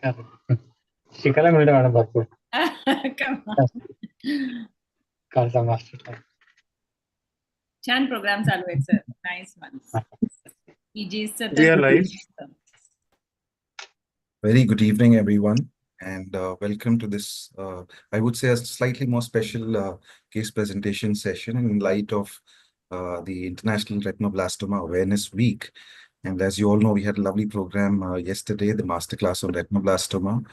शिकायला मिळतं मॅडम भरपूर. Come on. कालचा मास्टर छान प्रोग्राम चालू आहे sir. Nice ones. PG's We are live. Very good evening, everyone, and welcome to this, I would say, a slightly more special case presentation session in light of the International Retinoblastoma Awareness Week. And as you all know, we had a lovely program yesterday, the masterclass on retinoblastoma.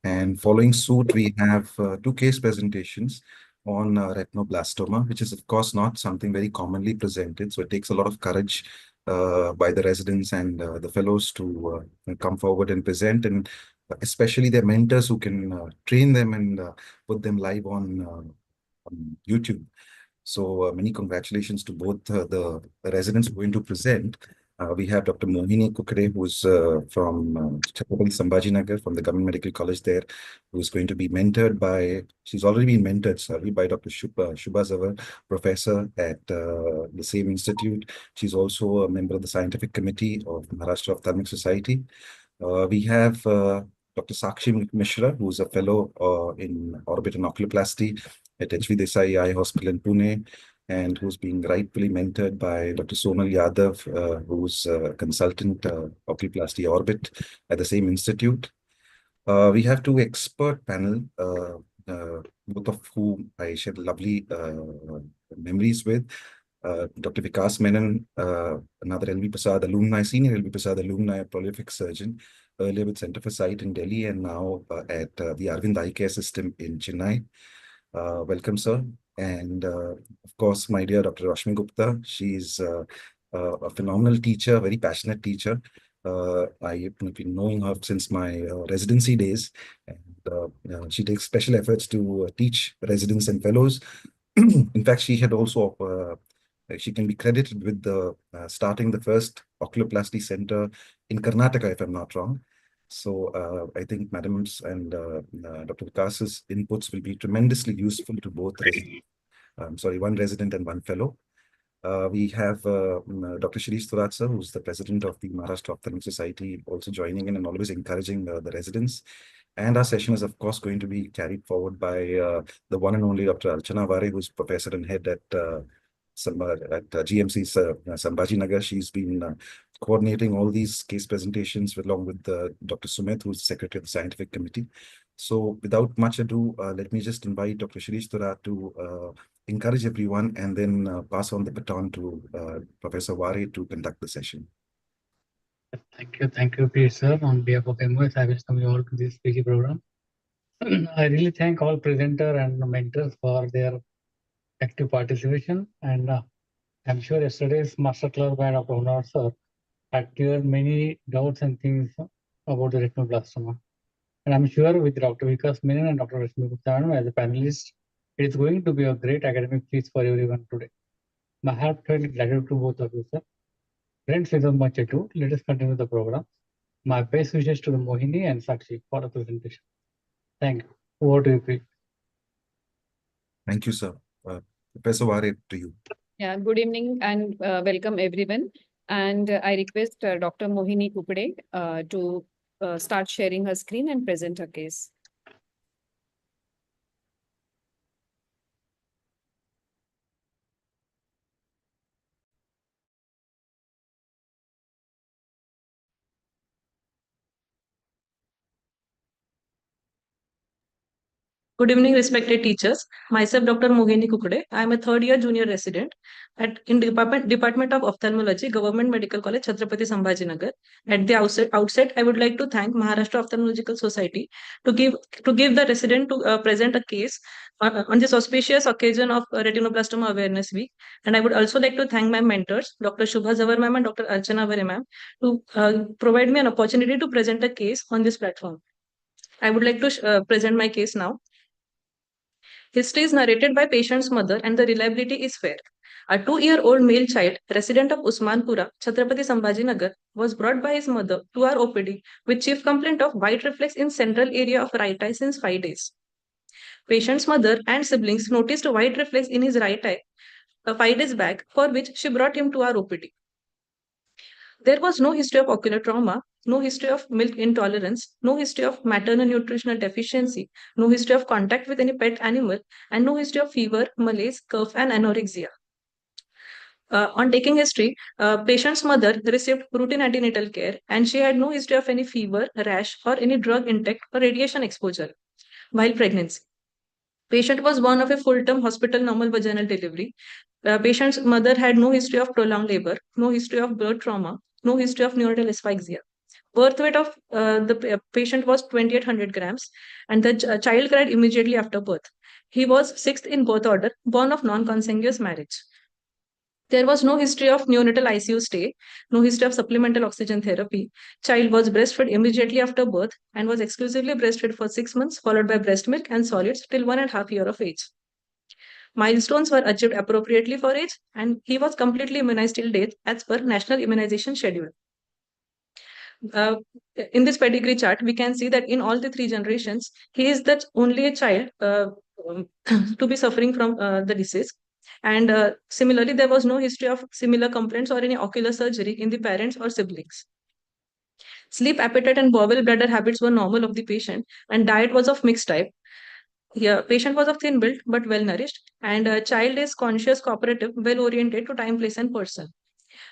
And following suit, we have two case presentations on retinoblastoma, which is, of course, not something very commonly presented. So it takes a lot of courage by the residents and the fellows to come forward and present, and especially their mentors who can train them and put them live on YouTube. So many congratulations to both the residents who are going to present. We have Dr. Mohini Kukre, who's from Chhatrapati Sambhajinagar, from the Government Medical College there, who's going to be mentored by, she's already been mentored, sorry, by Dr. Shubha Zavar, professor at the same institute. She's also a member of the scientific committee of Maharashtra Ophthalmic Society. We have Dr. Sakshi Mishra, who's a fellow in orbit and oculoplasty at HV Desai Eye Hospital in Pune, and who's being rightfully mentored by Dr. Sonal Yadav, who's a consultant oculoplasty orbit at the same institute. We have two expert panel, both of whom I shared lovely memories with. Dr. Vikas Menon, another LV Prasad alumni, senior LV Prasad alumni, a prolific surgeon, earlier with Center for Sight in Delhi and now at the Arvind Eye Care System in Chennai. Welcome, sir. And of course, my dear Dr. Rashmi Gupta, she's a phenomenal teacher, very passionate teacher. I've been knowing her since my residency days, and she takes special efforts to teach residents and fellows. In fact, she had also, she can be credited with the starting the first oculoplasty center in Karnataka, if I'm not wrong. So I think Madam's and Dr. Vikas's inputs will be tremendously useful to both, one resident and one fellow. We have Dr. Shirish Thuratsa, who's the president of the Maharashtra Ophthalmic Society, also joining in and always encouraging the residents. And our session is, of course, going to be carried forward by the one and only Dr. Archana Vare, who's professor and head at GMC Sambhajinagar. She's been coordinating all these case presentations along with Dr. Sumit, who's the secretary of the scientific committee. So without much ado, let me just invite Dr. Shirish Thura to encourage everyone and then pass on the baton to Professor Vare to conduct the session. Thank you, please, sir. On behalf of MOS, I welcome you all to this PG program. I really thank all presenter and mentors for their active participation, and I'm sure yesterday's masterclass by Dr. Honor sir had cleared many doubts and things about the retinoblastoma. And I'm sure with Dr. Vikas Menon and Dr. Rashmi Gupta as a panelist, it is going to be a great academic feast for everyone today. My heartfelt gratitude to both of you, sir. Friends, without much ado, let us continue the program. My best wishes to the Mohini and Sakshi for the presentation. Thank you. Over to you, please. Thank you, sir. Professor Vare, to you. Yeah, good evening and welcome everyone. And I request Dr. Mohini Kukre to start sharing her screen and present her case. Good evening, respected teachers. Myself, Dr. Mohini Kukre. I am a third-year junior resident in Department of Ophthalmology, Government Medical College, Chhatrapati Sambhajinagar. At the outset, I would like to thank Maharashtra Ophthalmological Society to give the resident to present a case on this auspicious occasion of Retinoblastoma Awareness Week. And I would also like to thank my mentors, Dr. Shubha Zavar ma'am and Dr. Archana Vare ma'am, to provide me an opportunity to present a case on this platform. I would like to present my case now. History is narrated by patient's mother and the reliability is fair. A 2-year-old male child, resident of Usmanpura, Chhatrapati Sambhajinagar, was brought by his mother to our OPD with chief complaint of white reflex in central area of right eye since 5 days. Patient's mother and siblings noticed a white reflex in his right eye 5 days back, for which she brought him to our OPD. There was no history of ocular trauma, no history of milk intolerance, no history of maternal nutritional deficiency, no history of contact with any pet animal, and no history of fever, malaise, cough, and anorexia. On taking history, patient's mother received routine antenatal care and she had no history of any fever, rash, or any drug intake or radiation exposure while pregnancy. Patient was born of a full-term hospital normal vaginal delivery. Patient's mother had no history of prolonged labor, no history of birth trauma, no history of neonatal asphyxia. Birth weight of the patient was 2800 grams and the child cried immediately after birth. He was 6th in birth order, born of non-consanguineous marriage. There was no history of neonatal ICU stay, no history of supplemental oxygen therapy. Child was breastfed immediately after birth and was exclusively breastfed for 6 months, followed by breast milk and solids till 1.5 years of age. Milestones were achieved appropriately for age, and he was completely immunized till death as per national immunization schedule. In this pedigree chart, we can see that in all the 3 generations, he is the only child to be suffering from the disease. And similarly, there was no history of similar complaints or any ocular surgery in the parents or siblings. Sleep, appetite, and bowel bladder habits were normal of the patient, and diet was of mixed type. Here, patient was of thin built but well nourished, and child is conscious, cooperative, well oriented to time, place, and person.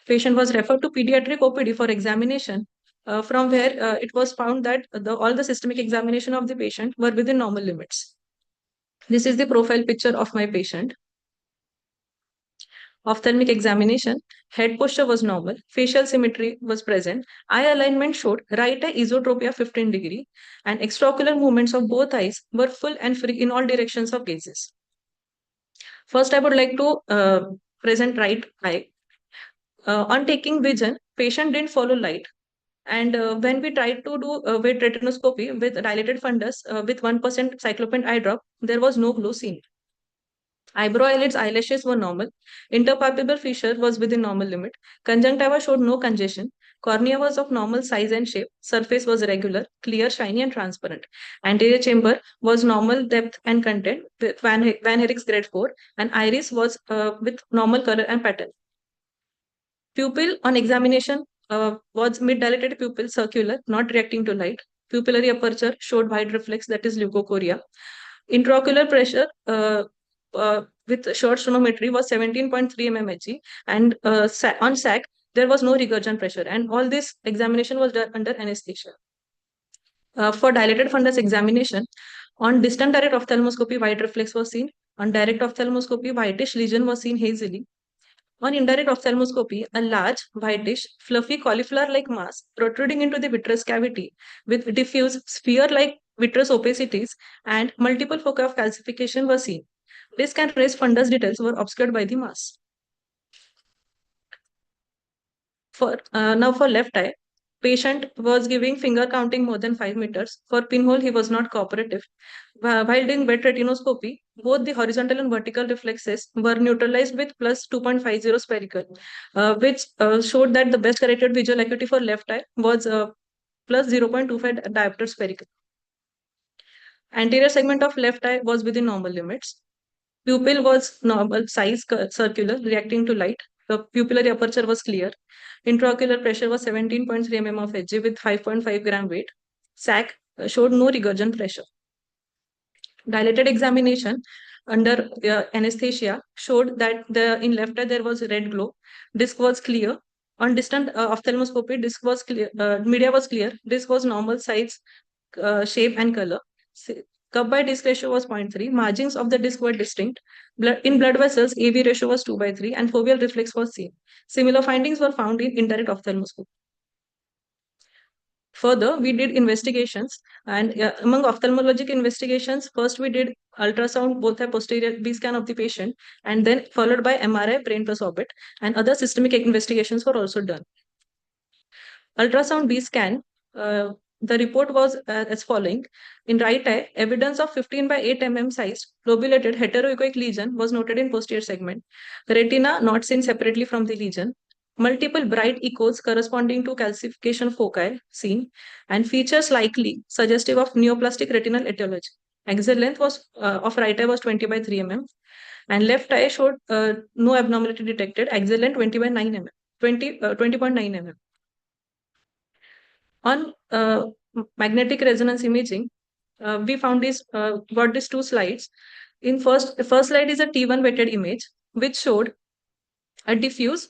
Patient was referred to pediatric OPD for examination, from where it was found that all the systemic examination of the patient were within normal limits. This is the profile picture of my patient. Ophthalmic examination, head posture was normal, facial symmetry was present, eye alignment showed right eye esotropia 15 degree, and extraocular movements of both eyes were full and free in all directions of gazes. First, I would like to present right eye. On taking vision, patient didn't follow light. And when we tried to do wet retinoscopy with dilated fundus with 1% cyclopen eye drop, there was no glow seen. Eyebrow, eyelids, eyelashes were normal. Interpalpebral fissure was within normal limit. Conjunctiva showed no congestion. Cornea was of normal size and shape. Surface was regular, clear, shiny, and transparent. Anterior chamber was normal depth and content with Van Herrick's grade 4, and iris was with normal color and pattern. Pupil on examination was mid-dilated pupil, circular, not reacting to light. Pupillary aperture showed wide reflex, that is leukocoria. Intraocular pressure with short sonometry was 17.3 mmHg, and on SAC there was no regurgent pressure, and all this examination was done under anesthesia. For dilated fundus examination, on distant direct ophthalmoscopy, white reflex was seen. On direct ophthalmoscopy, whitish lesion was seen hazily. On indirect ophthalmoscopy, a large, whitish, fluffy cauliflower-like mass protruding into the vitreous cavity with diffuse sphere-like vitreous opacities and multiple foci of calcification were seen. Disc and raised fundus details were obscured by the mass. Now for left eye, patient was giving finger counting more than 5 meters. For pinhole, he was not cooperative. While doing wet retinoscopy, both the horizontal and vertical reflexes were neutralized with plus 2.50 spherical, which showed that the best corrected visual acuity for left eye was plus 0.25 diopter spherical. Anterior segment of left eye was within normal limits. Pupil was normal size, circular, reacting to light. The pupillary aperture was clear. Intraocular pressure was 17.3 mm of Hg with 5.5 gram weight. SAC showed no regurgent pressure. Dilated examination under anesthesia showed that in left eye there was red glow. Disc was clear. On distant ophthalmoscopy, disc was clear. Media was clear. Disc was normal size, shape, and color. Cup by disc ratio was 0.3. Margins of the disc were distinct. In blood vessels, AV ratio was 2/3 and foveal reflex was seen. Similar findings were found in indirect ophthalmoscopy. Further, we did investigations, and among ophthalmologic investigations, first we did ultrasound, both a posterior B scan of the patient, and then followed by MRI, brain plus orbit, and other systemic investigations were also done. Ultrasound B scan, the report was as following. In right eye, evidence of 15 by 8 mm sized lobulated heteroechoic lesion was noted in posterior segment. Retina not seen separately from the lesion. Multiple bright echoes corresponding to calcification foci seen, and features likely suggestive of neoplastic retinal etiology. Axial length was of right eye was 20 by 3 mm, and left eye showed no abnormality detected. Axial length 20 by 9 mm, 20.9 mm. On magnetic resonance imaging, we found got these two slides. The first slide is a T1 weighted image, which showed a diffuse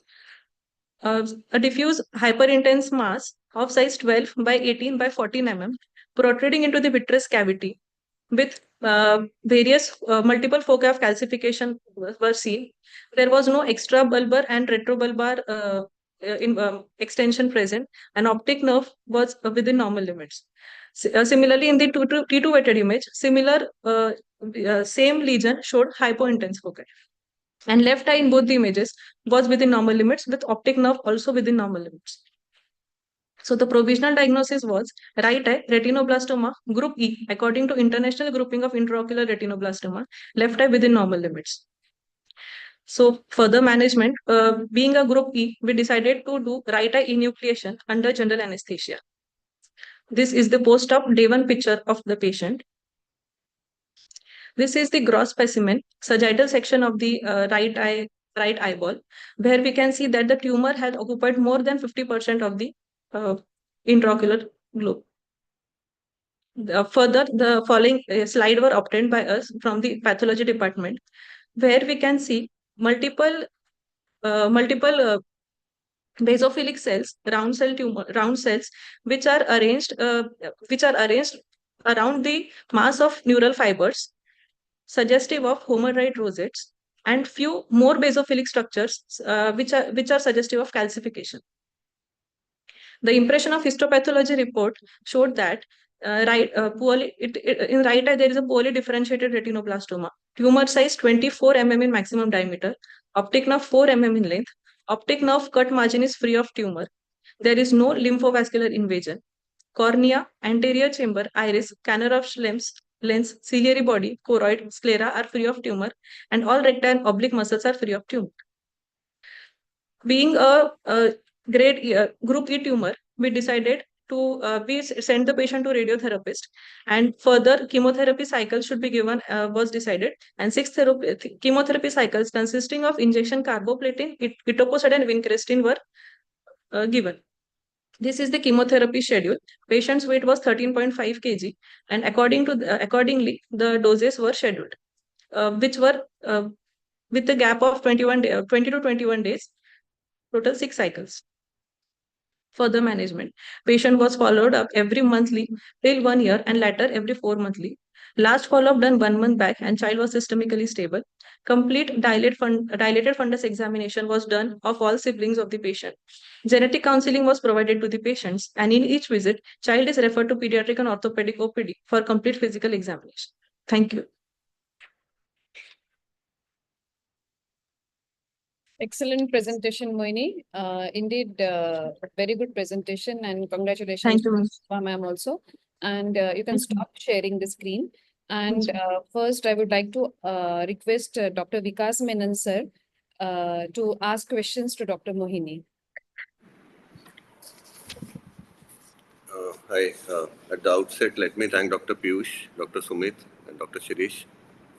hyperintense mass of size 12 by 18 by 14 mm protruding into the vitreous cavity with various multiple foci of calcification were seen. There was no extrabulbar and retrobulbar extension present, and optic nerve was within normal limits. Similarly, in the T2 weighted image, same lesion showed hypointense foci. And left eye in both the images was within normal limits, with optic nerve also within normal limits. So the provisional diagnosis was right eye retinoblastoma group E according to international grouping of intraocular retinoblastoma, left eye within normal limits. So further management, being a group E, we decided to do right eye enucleation under general anesthesia. This is the post-op day 1 picture of the patient. This is the gross specimen, sagittal section of the right eyeball, where we can see that the tumor had occupied more than 50% of the intraocular globe. Further, the following slide were obtained by us from the pathology department, where we can see multiple basophilic cells, round cells, which are arranged around the mass of neural fibers, suggestive of homoeroid rosettes, and few more basophilic structures, which are suggestive of calcification. The impression of histopathology report showed that in right eye there is a poorly differentiated retinoblastoma. Tumor size 24 mm in maximum diameter. Optic nerve 4 mm in length. Optic nerve cut margin is free of tumor. There is no lymphovascular invasion. Cornea, anterior chamber, iris, canal of Schlem's, lens, ciliary body, choroid, sclera are free of tumor, and all recti and oblique muscles are free of tumor. Being a group E tumor, we decided to we sent the patient to radiotherapist, and further chemotherapy cycles should be given was decided, and 6 chemotherapy cycles consisting of injection carboplatin, etoposide and vincristine were given. This is the chemotherapy schedule. Patient's weight was 13.5 kg, and accordingly the doses were scheduled, which were with the gap of 20 to 21 days, total 6 cycles. Further management. Patient was followed up every monthly till 1 year and later every 4 monthly. Last follow-up done 1 month back, and child was systemically stable. Complete dilated fundus examination was done of all siblings of the patient. Genetic counseling was provided to the patients, and in each visit, child is referred to pediatric and orthopedic OPD for complete physical examination. Thank you. Excellent presentation, Moini. Indeed, very good presentation, and congratulations Thank you, to ma'am also. And you can stop sharing the screen. And first, I would like to request Dr. Vikas Menon sir to ask questions to Dr. Mohini. Hi. At the outset, let me thank Dr. Piyush, Dr. Sumit, and Dr. Shirish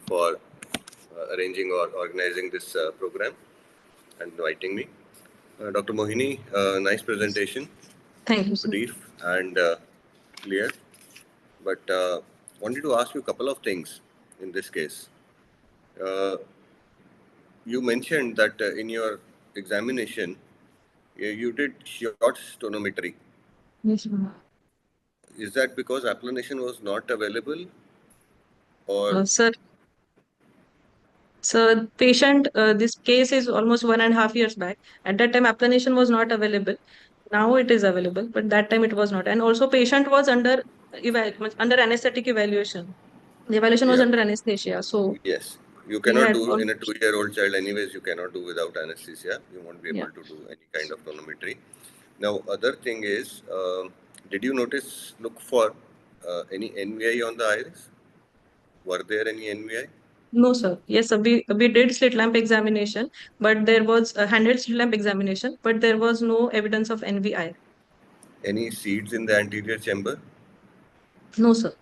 for arranging or organizing this program and inviting me. Dr. Mohini, nice presentation. Thank you, sir. Brief and clear. But wanted to ask you a couple of things in this case. You mentioned that in your examination, you did short stonometry. Yes, ma'am. Is that because applanation was not available? Or Sir, patient, this case is almost 1.5 years back. At that time, applanation was not available. Now it is available, but that time it was not. And also patient was under anesthetic evaluation. The evaluation was under anesthesia. So yes, you cannot do in a 2-year-old child anyways, you cannot do without anesthesia. You won't be able to do any kind of tonometry. Now, other thing is, did you look for any NVI on the iris? Were there any NVI? No, sir. Yes, sir. We did slit lamp examination, but there was a handheld slit lamp examination, but there was no evidence of NVI. Any seeds in the anterior chamber? No, sir.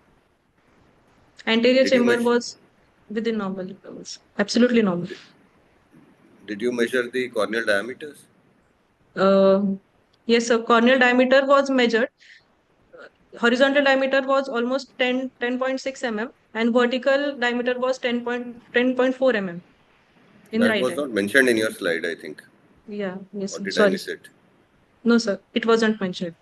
Anterior chamber was within normal levels. Absolutely normal. Did you measure the corneal diameters? Yes, sir. Corneal diameter was measured. horizontal diameter was almost 10.6 mm and vertical diameter was 10.4 mm in That right was eye. not mentioned in your slide, I think. Yeah, yes, Or did I sorry. miss it? No, sir, it wasn't mentioned.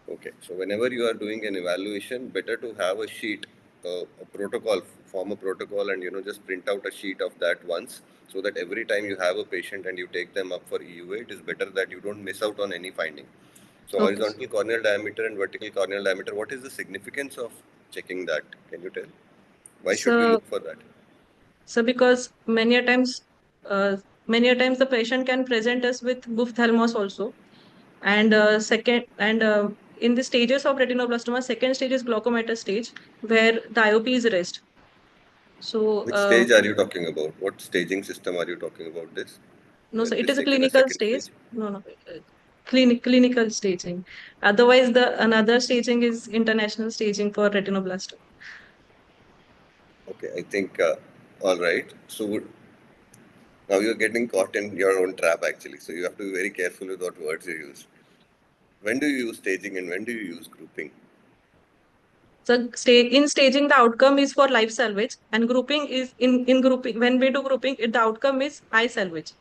Okay, so whenever you are doing an evaluation, better to have a sheet, a protocol, form a protocol, and just print out a sheet of that once, so that every time you have a patient and you take them up for EUA, it is better that you don't miss out on any finding. So Okay. horizontal corneal diameter and vertical corneal diameter, what is the significance of checking that? Can you tell? Why should we So, look for that? so because many a times the patient can present us with ophthalmos also, and in the stages of retinoblastoma, second stage is glaucomata stage where the IOP is rest. So Which stage are you talking about? What staging system are you talking about this? no, so it This is a taken as clinical second stage. stage? No, clinical staging. Otherwise, another staging is international staging for retinoblastoma. Okay, I think, all right. So now you're getting caught in your own trap actually. So you have to be very careful with what words you use. When do you use staging and when do you use grouping? So in staging, the outcome is for life salvage, and grouping is in grouping. When we do grouping, the outcome is eye salvage.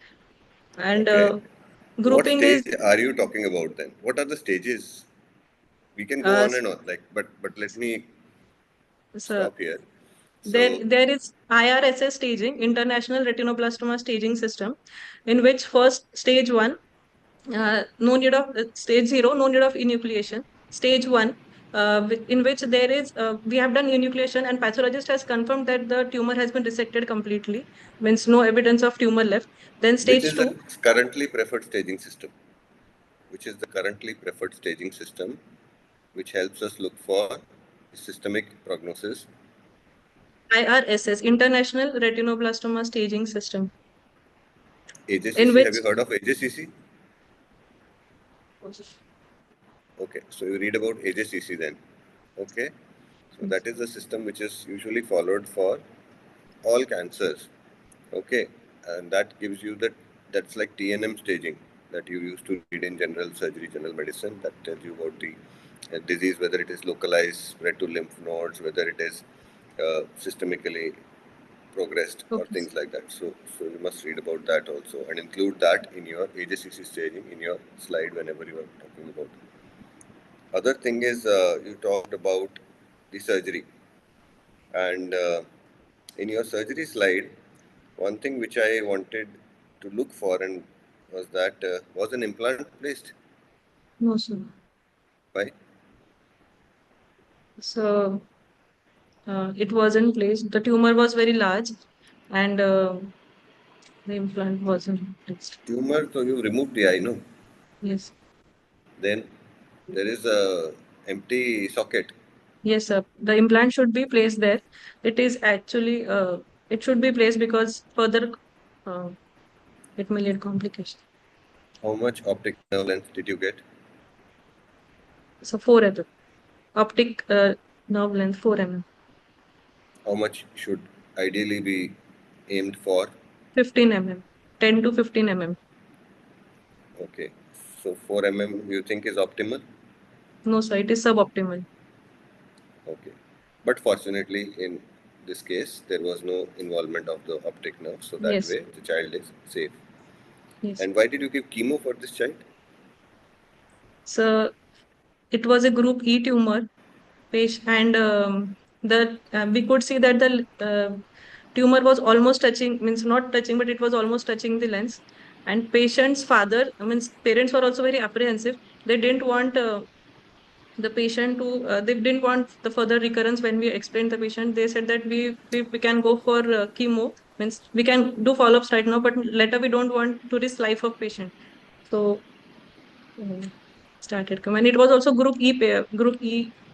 And Okay. What grouping is stage are you talking about then? What are the stages? We can go on and on, but let me so stop here. there So there is IRSS staging, International Retinoblastoma Staging System, in which first stage 1, no need of stage 0, no need of enucleation. Stage 1, in which there is we have done enucleation and pathologist has confirmed that the tumor has been resected completely, means no evidence of tumor left. Then which stage is the 2, currently preferred staging system? Which is the currently preferred staging system, which helps us look for systemic prognosis? IRSS, International Retinoblastoma Staging System, in AJCC, have which you heard of AJCC? Okay, so you read about AJCC then. Okay, so that is the system which is usually followed for all cancers. Okay, and that gives you that's like TNM staging that you used to read in general surgery, general medicine. That tells you about the disease, whether it is localized, spread to lymph nodes, whether it is systemically progressed or okay. things like that. So you must read about that also and include that in your AJCC staging in your slide whenever you are talking about. Other thing is you talked about the surgery, and in your surgery slide, one thing which I wanted to look for and was that was an implant placed? No, sir. Why? So it was in place. The tumor was very large, and the implant wasn't placed. Tumor, so you removed the eye, no? Yes. Then there is a empty socket. Yes, sir. The implant should be placed there. It is actually it should be placed because further uh, it may lead complication. How much optic nerve length did you get? So 4 mm. Optic nerve length 4 mm. How much should ideally be aimed for? 15 mm. 10 to 15 mm. Okay, so 4 mm you think is optimal? No, sir. It is suboptimal. Okay, but fortunately in this case there was no involvement of the optic nerve, so that Yes. way the child is safe. Yes. And why did you give chemo for this child? So it was a group E tumor patient, and we could see that the tumor was almost touching, means not touching, but it was almost touching the lens. And patient's father, means parents were also very apprehensive. They didn't want the patient to, they didn't want the further recurrence. When we explained the patient, they said that we can go for chemo, means we can do follow-ups right now, but later we don't want to risk life of patient. So started come, and it was also group E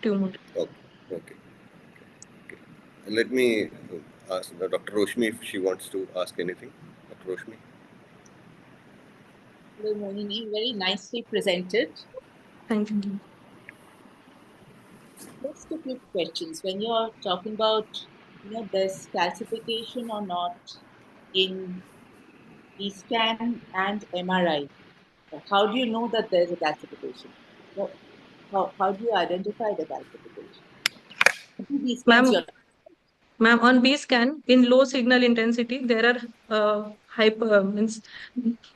tumor. Okay, okay, okay. Let me ask Dr. Roshmi if she wants to ask anything. Dr. Roshmi. Hello, Mohini. Very nicely presented. Thank you. Just a few questions. When you're talking about, there's calcification or not in the scan and MRI, how do you know that there's a calcification? So How do you identify the calcification? These scans Ma'am, ma'am, on B scan, in low signal intensity, there are means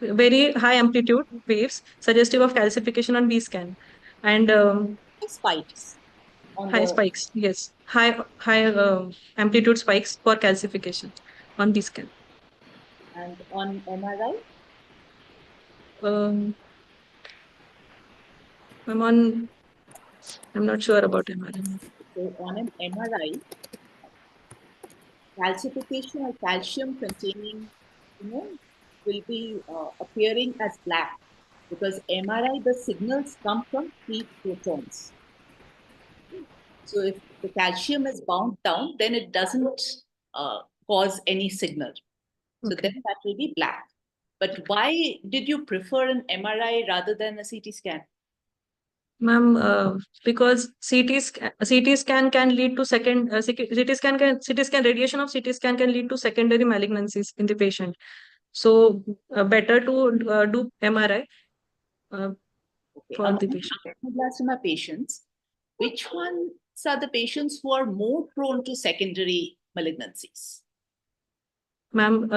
very high amplitude waves suggestive of calcification on B scan, and spikes on high the spikes. Yes, high amplitude spikes for calcification on B scan. and on MRI. I'm not sure about MRI. So on an MRI, calcification or calcium containing, will be appearing as black, because MRI, the signals come from free photons. So if the calcium is bound down, then it doesn't cause any signal. So Okay. then that will be black. But why did you prefer an MRI rather than a CT scan? Ma'am, because CT scan can lead to CT scan radiation of CT scan can lead to secondary malignancies in the patient. So better to do MRI Okay. for the Among patient. retinoblastoma patients, which ones are the patients who are more prone to secondary malignancies? Ma'am,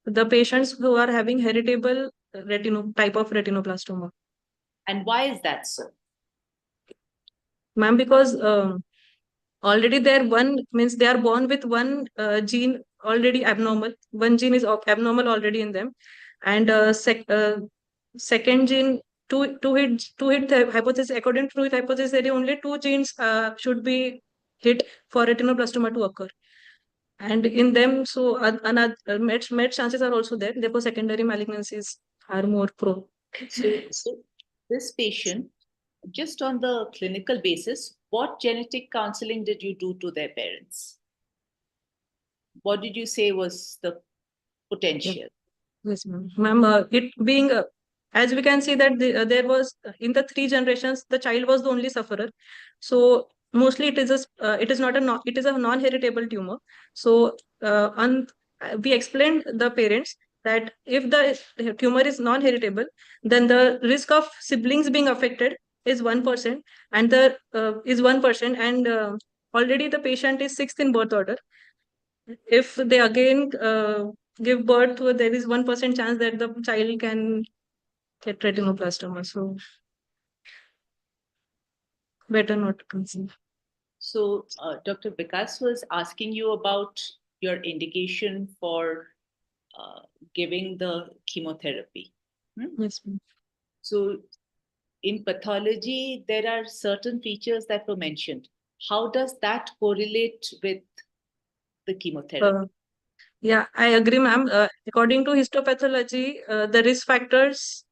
the patients who are having heritable type of retinoblastoma. And why is that so? Ma'am, because already means they are born with one gene already abnormal. One gene is abnormal already in them, and second gene two hit hypothesis. According to two-hit hypothesis, there are only two genes should be hit for retinoblastoma to occur. And in them, so another met chances are also there. Therefore, secondary malignancies are more prone. So this patient, just on the clinical basis, what genetic counseling did you do to their parents? What did you say was the potential? Yes, ma'am. Ma'am, it being as we can see that there was in the 3 generations, the child was the only sufferer. So mostly it is it is a non-heritable tumor. So we explained the parents that if the tumor is non-heritable, then the risk of siblings being affected is 1%, and is 1%, and already the patient is 6th in birth order. If they again give birth to, there is 1% chance that the child can get retinoblastoma. So better not to conceive. So Dr. Vikas was asking you about your indication for giving the chemotherapy. Yes, ma'am. So in pathology, there are certain features that were mentioned. How does that correlate with the chemotherapy? Yeah, I agree, ma'am. According to histopathology, the risk factors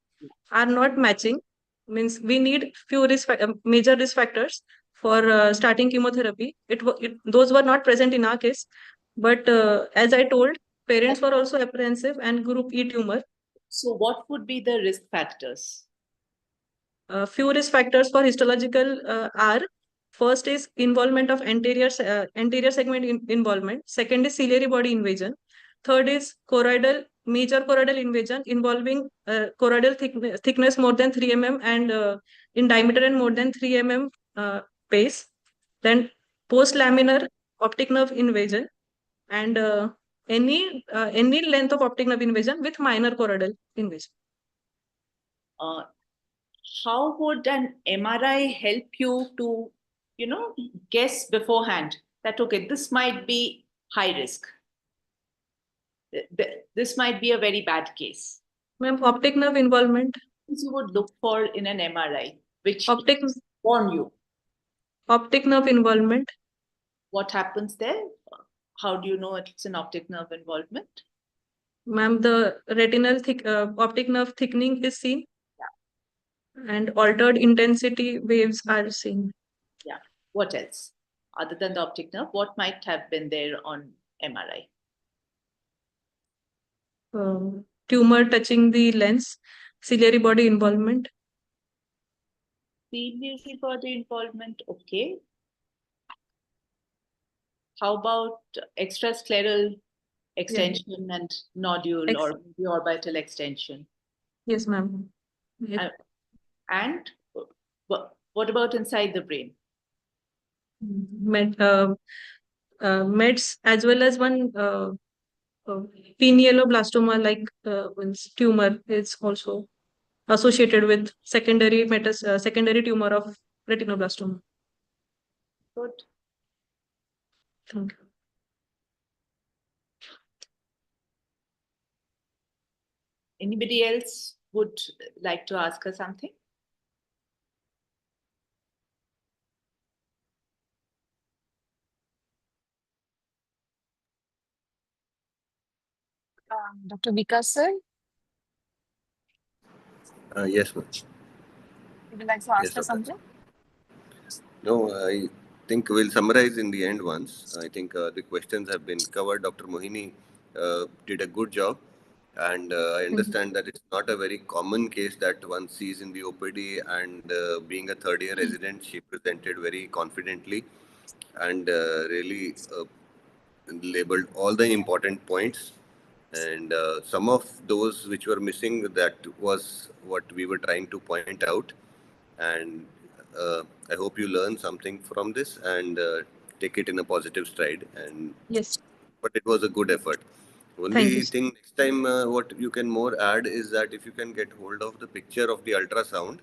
are not matching. Means we need few major risk factors for starting chemotherapy. Those were not present in our case, but as I told, parents were also apprehensive and group E tumor. So what would be the risk factors? Few risk factors for histological are: first is involvement of anterior segment involvement. Second is ciliary body invasion. Third is major choroidal invasion involving choroidal thickness more than 3 mm and in diameter and more than 3 mm base. Then post-laminar optic nerve invasion, and any length of optic nerve invasion with minor choroidal invasion. How would an MRI help you to, guess beforehand that, okay, this might be high risk? This might be a very bad case. Ma'am, optic nerve involvement. You would look for in an MRI, which Optic warn you. Optic nerve involvement. What happens there? How do you know it's an optic nerve involvement? Ma'am, the retinal optic nerve thickening is seen. Yeah. And altered intensity waves are seen. Yeah. What else? Other than the optic nerve, what might have been there on MRI? Tumor touching the lens, ciliary body involvement. Ciliary body involvement, okay. How about extrascleral extension and nodule or the orbital extension? Yes, ma'am. And What about inside the brain? Meds, as well as one pinealoblastoma like tumor is also associated with secondary tumor of retinoblastoma. Good. Thank you. Anybody else would like to ask her something? Dr. Vikas sir, Yes, ma'am. would you like to ask Yes, her Dr. something? No, I think we'll summarize in the end once. I think the questions have been covered. Dr. Mohini did a good job. And I understand that it's not a very common case that one sees in the OPD. And being a third-year resident, she presented very confidently and really labeled all the important points. And some of those which were missing, that was what we were trying to point out. And I hope you learn something from this and take it in a positive stride. And Yes. but it was a good effort. Only thing next time, what you can more add is that if you can get hold of the picture of the ultrasound,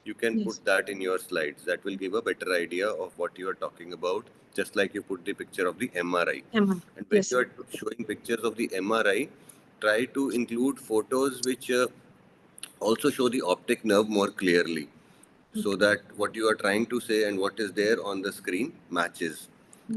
you can put that in your slides. That will give a better idea of what you are talking about, just like you put the picture of the MRI. And when you are showing pictures of the MRI, try to include photos which also show the optic nerve more clearly, so that what you are trying to say and what is there on the screen matches.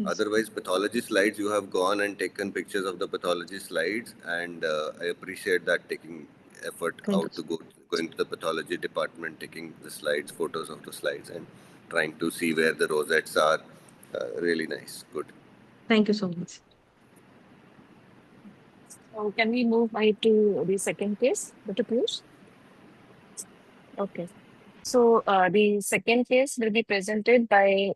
Otherwise, pathology slides, you have gone and taken pictures of the pathology slides, and I appreciate that, taking effort out to going to the pathology department, taking the slides, photos of the slides, and trying to see where the rosettes are. Really nice. Good. Thank you so much. So can we move by to the second case, Dr. Piyush? Okay. So the second case will be presented by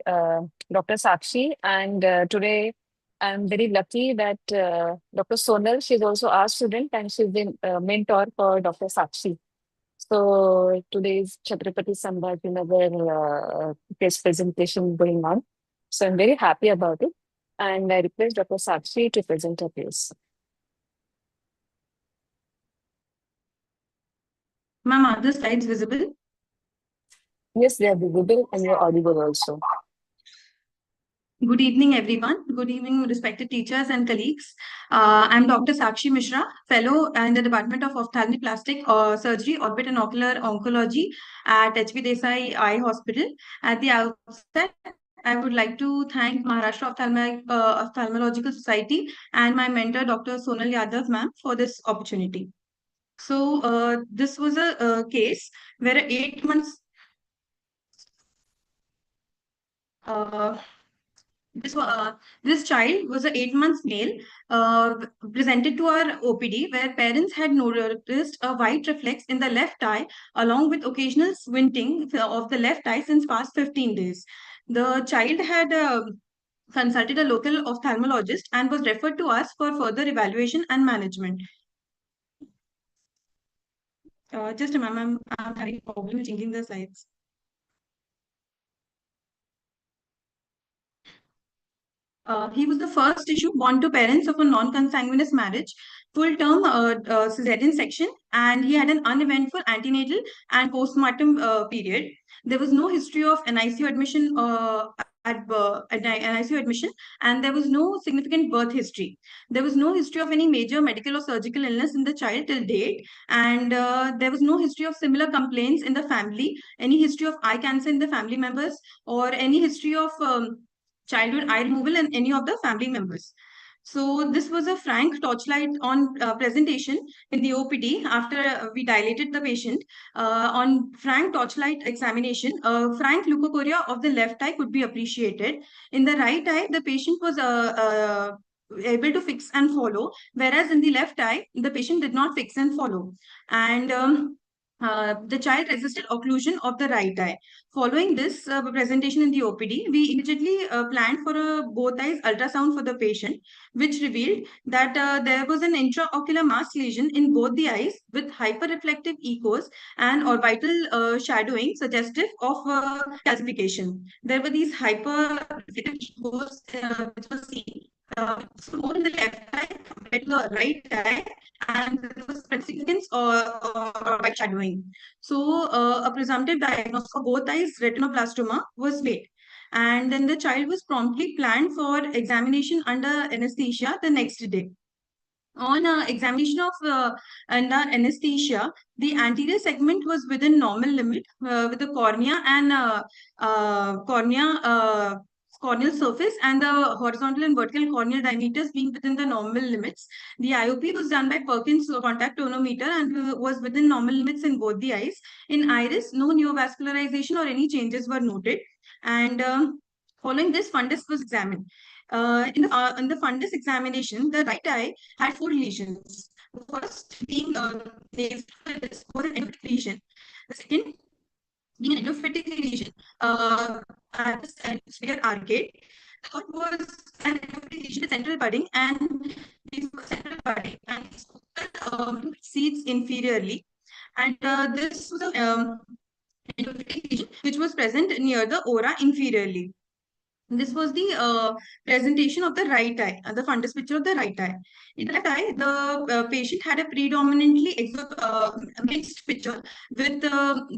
Dr. Sakshi, and today I'm very lucky that Dr. Sonal, she's also our student and she's been a mentor for Dr. Sakshi. So today's Chhatrapati Sambhajinagar case presentation going on. So I'm very happy about it, and I request Dr. Sakshi to present her case. Ma'am, are the slides visible? Yes, they are visible and you're audible also. Good evening, everyone. Good evening, respected teachers and colleagues. I'm Dr. Sakshi Mishra, fellow in the Department of Ophthalmoplastic Surgery, Orbit and Ocular Oncology at HB Desai Eye Hospital. At the outset, I would like to thank Maharashtra Ophthalmological Society and my mentor, Dr. Sonal Yadav, ma'am, for this opportunity. So this was a case where 8 months this child was an 8 months male presented to our OPD, where parents had noticed a white reflex in the left eye along with occasional squinting of the left eye since past 15 days. The child had consulted a local ophthalmologist and was referred to us for further evaluation and management. Just a moment, I'm having a problem changing the slides. He was the first issue born to parents of a non-consanguineous marriage, full-term cesarean section, and he had an uneventful antenatal and postmortem period. There was no history of NICU admission NICU admission, and there was no significant birth history. There was no history of any major medical or surgical illness in the child till date, and there was no history of similar complaints in the family, any history of eye cancer in the family members, or any history of childhood eye removal in any of the family members. So this was a frank torchlight on presentation in the OPD after we dilated the patient. On frank torchlight examination, frank leukocoria of the left eye could be appreciated. In the right eye, the patient was able to fix and follow, whereas in the left eye, the patient did not fix and follow. And The child resisted occlusion of the right eye. Following this presentation in the OPD, we immediately planned for a both eyes ultrasound for the patient, which revealed that there was an intraocular mass lesion in both the eyes with hyperreflective echoes and orbital shadowing suggestive of calcification. There were these hyperreflective echoes which were seen. So more in the left eye compared to the right eye, and there was significance or white shadowing. So a presumptive diagnosis of both eyes retinoblastoma was made. And then the child was promptly planned for examination under anesthesia the next day. On examination of under anesthesia, the anterior segment was within normal limit with the cornea and corneal surface and the horizontal and vertical corneal diameters being within the normal limits. The IOP was done by Perkins contact tonometer and was within normal limits in both the eyes. In iris, no neovascularization or any changes were noted. And following this, fundus was examined. In the fundus examination, the right eye had 4 lesions. The first being was an endophytic lesion. The second being an endophytic lesion at the sphere arcade. The third was an endophytic lesion with central budding, and these were central budding, and these seeds inferiorly. And this was an endophytic lesion which was present near the ora inferiorly. This was the presentation of the right eye, the fundus picture of the right eye. In the left eye, the patient had a predominantly mixed picture with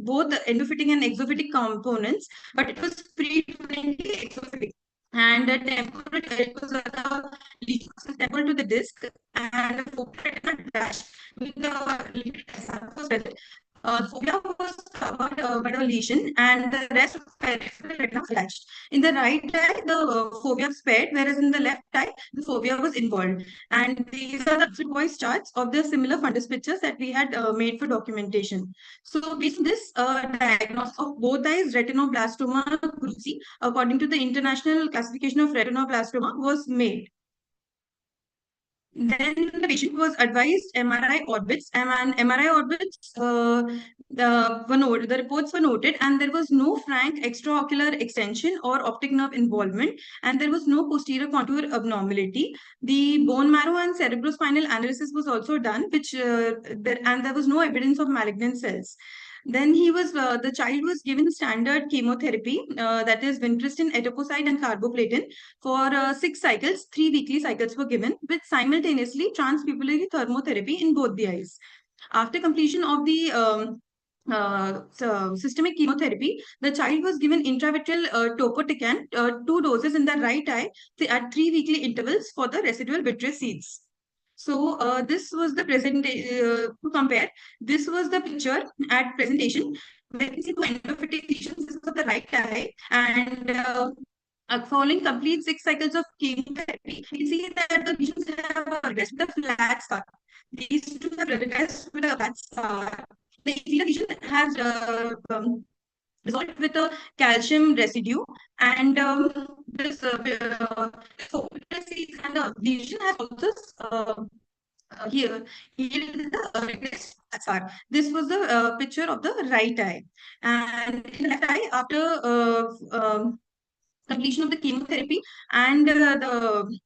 both endophytic and exophytic components, but it was predominantly exophytic. And it was temporal to the disc and the fovea dashed with the fovea was covered by a lesion, and the rest of the retina flashed. In the right eye, the fovea spared, whereas in the left eye, the fovea was involved. And these are the voice charts of the similar fundus pictures that we had made for documentation. So based on this diagnosis of both eyes retinoblastoma group C, according to the International Classification of Retinoblastoma, was made. Then the patient was advised MRI orbits, and MRI orbits the reports were noted, and there was no frank extraocular extension or optic nerve involvement, and there was no posterior contour abnormality. The bone marrow and cerebrospinal analysis was also done, and there was no evidence of malignant cells. Then the child was given standard chemotherapy, that is vincristine, etoposide, and carboplatin for 6 cycles. 3 weekly cycles were given with simultaneously transpupillary thermotherapy in both the eyes. After completion of the systemic chemotherapy, the child was given intravitreal topotecan, 2 doses in the right eye at 3 weekly intervals for the residual vitreous seeds. So this was the to compare. This was the picture at presentation. When we see two endophytic lesions, this was the right eye, and following complete 6 cycles of chemotherapy, we see that the lesions have regressed with a flat scar. These two have regressed with a flat scar. The inferior lesion has resolved with a calcium residue, and this and the lesion has also here yielded the regressed scar. This was the picture of the right eye, and in the left eye after completion of the chemotherapy and the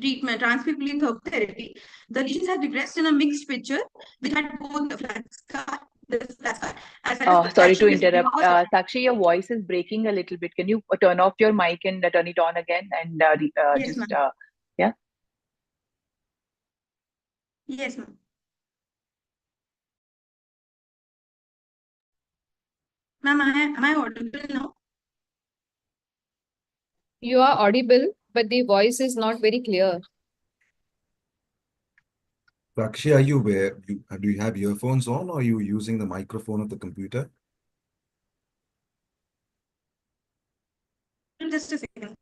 treatment, transpupillary therapy, the lesions had regressed in a mixed picture, which had both the flat scar, sorry to interrupt. Sakshi, your voice is breaking a little bit. Can you turn off your mic and turn it on again? And yes, just, yeah? Yes, ma'am. Ma'am, am I audible now? You are audible, but the voice is not very clear. Sakshi, are you aware? Do you have earphones on, or are you using the microphone of the computer? Just a second.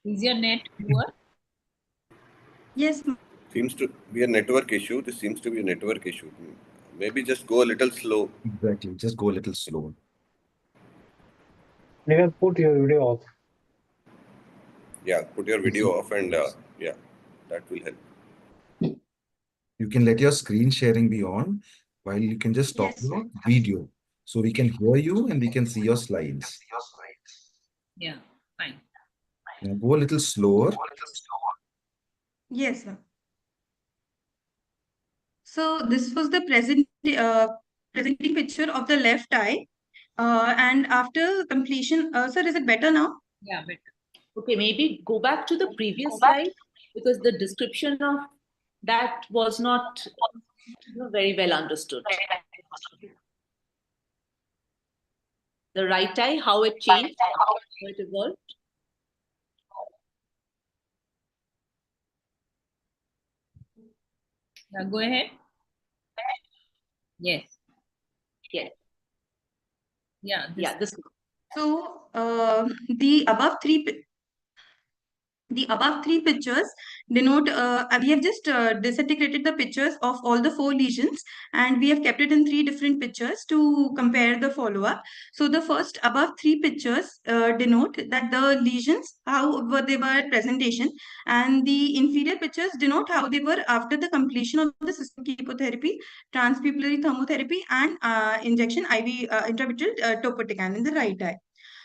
Is your net poor? Yes. Seems to be a network issue. This seems to be a network issue. Maybe just go a little slow. Exactly. Just go a little slow. You can put your video off. Yeah, put your video off, and yeah, that will help. You can let your screen sharing be on, while you can just stop Yes. the video so we can hear you and we can see your slides. Yeah, fine. Now go a little slower. Yes, sir. So this was the presenting picture of the left eye. And after completion, sir, is it better now? Yeah, better. Okay, maybe go back to the previous slide because the description of that was not very well understood. The right eye, how it changed, how it evolved. Yeah, go ahead. Yes. Yes. Yeah. Yeah. This. So the above three pictures denote, we have just disintegrated the pictures of all the 4 lesions and we have kept it in 3 different pictures to compare the follow-up. So the first above 3 pictures denote that the lesions, how were they were at presentation, and the inferior pictures denote how they were after the completion of the systemic chemotherapy, transpupillary thermotherapy, and injection IV intravitreal topotecan in the right eye.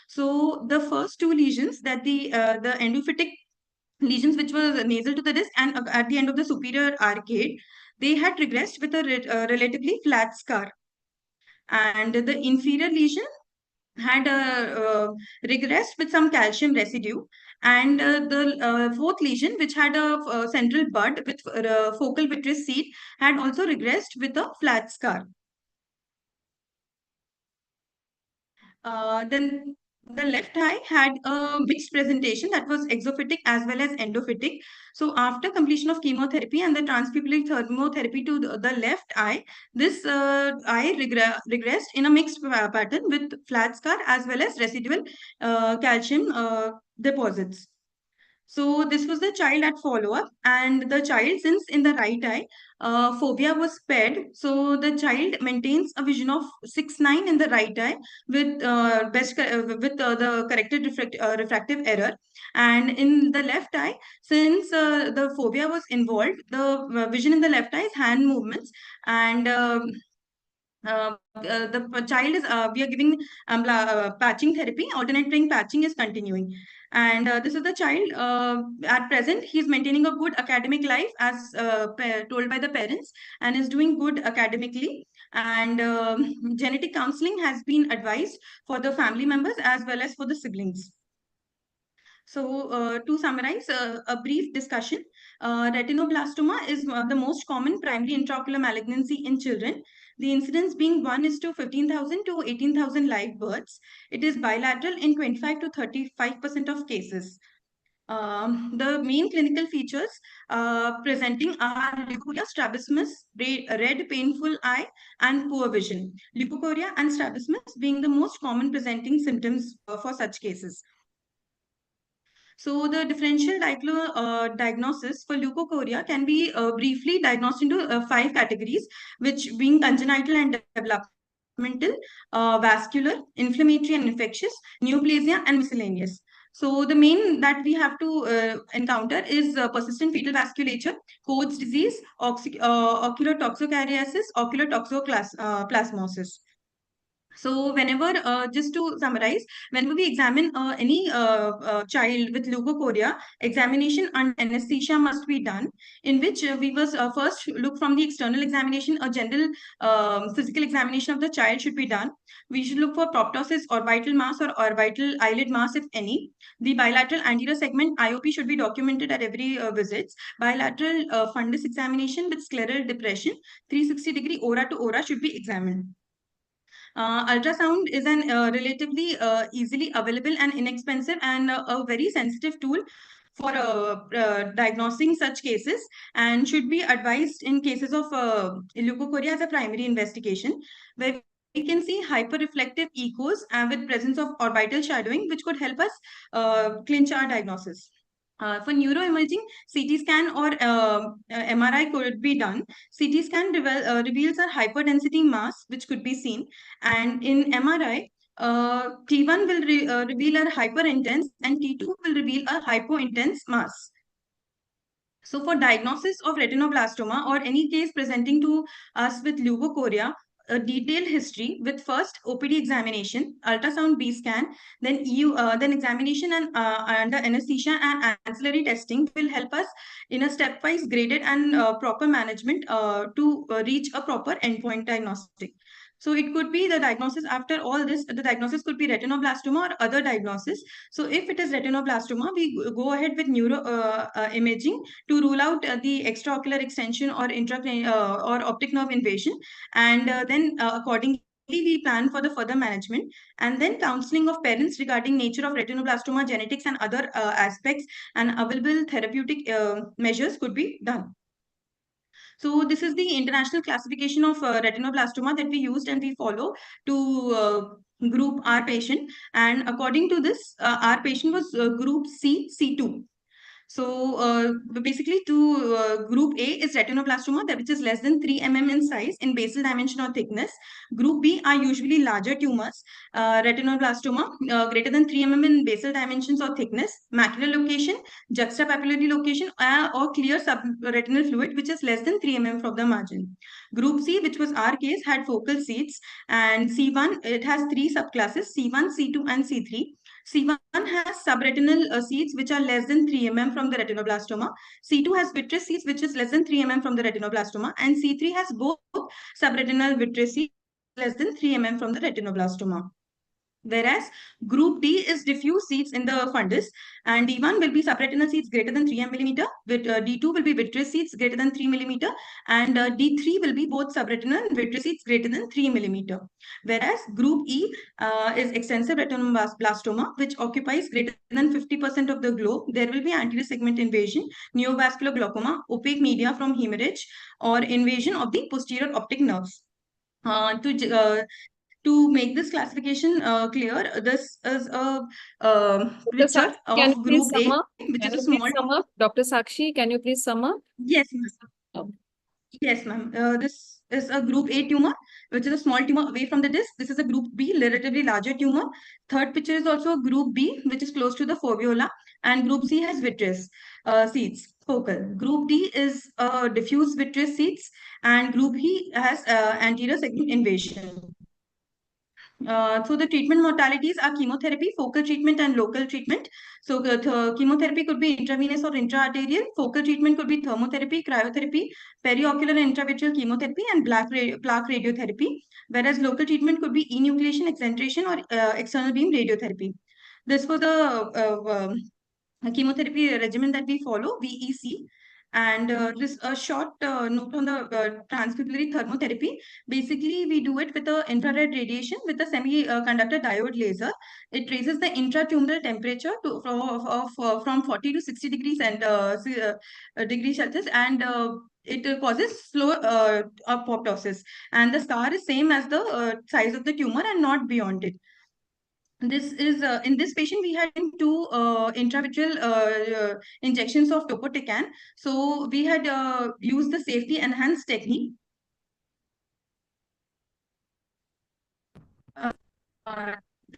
So the first 2 lesions, that the endophytic lesions which were nasal to the disc and at the end of the superior arcade, they had regressed with a relatively flat scar. And the inferior lesion had regressed with some calcium residue. And the fourth lesion, which had a central bud with focal vitreous seed, had also regressed with a flat scar. Then the left eye had a mixed presentation that was exophytic as well as endophytic. So after completion of chemotherapy and the transpupillary thermotherapy to the left eye, this eye regressed in a mixed pattern with flat scar as well as residual calcium deposits. So this was the child at follow-up, and the child, since in the right eye, fovea was spared, so the child maintains a vision of 6/9 in the right eye with the corrected refractive error, and in the left eye, since the fovea was involved, the vision in the left eye is hand movements, and the child is we are giving patching therapy. Alternate ring patching is continuing, and this is the child at present. He is maintaining a good academic life as told by the parents, and is doing good academically, and genetic counseling has been advised for the family members as well as for the siblings. So to summarize a brief discussion, retinoblastoma is the most common primary intraocular malignancy in children. The incidence being 1:15,000 to 18,000 live births. It is bilateral in 25 to 35% of cases. The main clinical features presenting are leukoria, strabismus, red painful eye, and poor vision. Leukoria and strabismus being the most common presenting symptoms for such cases. So the differential diagnosis for leukocoria can be briefly diagnosed into 5 categories, which being congenital and developmental, vascular, inflammatory and infectious, neoplasia, and miscellaneous. So the main that we have to encounter is persistent fetal vasculature, Coats disease, ocular toxocariasis, ocular toxoplasmosis. So whenever, just to summarize, whenever we examine any child with leukocoria, examination and anesthesia must be done, in which we must first look from the external examination. A general physical examination of the child should be done. We should look for proptosis, orbital mass or orbital eyelid mass, if any. The bilateral anterior segment IOP should be documented at every visit. Bilateral fundus examination with scleral depression, 360-degree aura to aura should be examined. Ultrasound is an relatively easily available and inexpensive and a very sensitive tool for diagnosing such cases, and should be advised in cases of leukocoria as a primary investigation, where we can see hyperreflective echoes with presence of orbital shadowing, which could help us clinch our diagnosis. For neuroimaging, CT scan or MRI could be done. CT scan reveals a hyperdensity mass, which could be seen. And in MRI, T1 will reveal a hyperintense and T2 will reveal a hypointense mass. So for diagnosis of retinoblastoma or any case presenting to us with leukocoria, a detailed history with first OPD examination, ultrasound B scan, then then examination and under anesthesia and ancillary testing will help us in a stepwise graded and proper management to reach a proper endpoint diagnostic. So it could be the diagnosis after all this, the diagnosis could be retinoblastoma or other diagnosis. So if it is retinoblastoma, we go ahead with neuro imaging to rule out the extraocular extension or or optic nerve invasion, and then accordingly we plan for the further management, and then counseling of parents regarding nature of retinoblastoma, genetics and other aspects, and available therapeutic measures could be done. So this is the international classification of retinoblastoma that we used and we follow to group our patient, and according to this our patient was group C2. So basically group A is retinoblastoma, that which is less than 3 mm in size in basal dimension or thickness. Group B are usually larger tumors, retinoblastoma greater than 3 mm in basal dimensions or thickness, macular location, juxtapapillary location or clear subretinal fluid which is less than 3 mm from the margin. Group C, which was our case, had focal seeds, and C1, it has 3 subclasses, C1, C2 and C3. C1 has subretinal seeds which are less than 3 mm from the retinoblastoma. C2 has vitreous seeds which is less than 3 mm from the retinoblastoma. And C3 has both subretinal vitreous seeds less than 3 mm from the retinoblastoma. Whereas group D is diffuse seeds in the fundus, and D1 will be subretinal seeds greater than 3 mm, with D2 will be vitreous seeds greater than 3 mm, and D3 will be both subretinal and vitreous seeds greater than 3 mm. Whereas group E is extensive retinoblastoma, which occupies greater than 50% of the globe. There will be anterior segment invasion, neovascular glaucoma, opaque media from hemorrhage, or invasion of the posterior optic nerves. To make this classification clear, this is a picture of group A, which is a small. Sum up? Dr. Sakshi, can you please sum up? Yes, ma'am. Yes, ma'am. This is a group A tumor, which is a small tumor away from the disc. This is a group B, relatively larger tumor. Third picture is also a group B, which is close to the fovea, and group C has vitreous seeds, focal. Group D is diffuse vitreous seeds, and group E has anterior segment invasion. So the treatment modalities are chemotherapy, focal treatment, and local treatment. So chemotherapy could be intravenous or intra-arterial. Focal treatment could be thermotherapy, cryotherapy, periocular and intravitreal chemotherapy, and plaque radiotherapy. Whereas local treatment could be enucleation, excenteration, or external beam radiotherapy. This was the chemotherapy regimen that we follow, VEC. And just a short note on the transpupillary thermotherapy. Basically, we do it with the infrared radiation with a semiconductor diode laser. It raises the intratumoral temperature from 40 to 60 degrees and degrees Celsius, and it causes slow apoptosis. And the scar is same as the size of the tumor and not beyond it. This is in this patient we had 2 intravitreal injections of topotecan. So we had used the safety enhanced technique.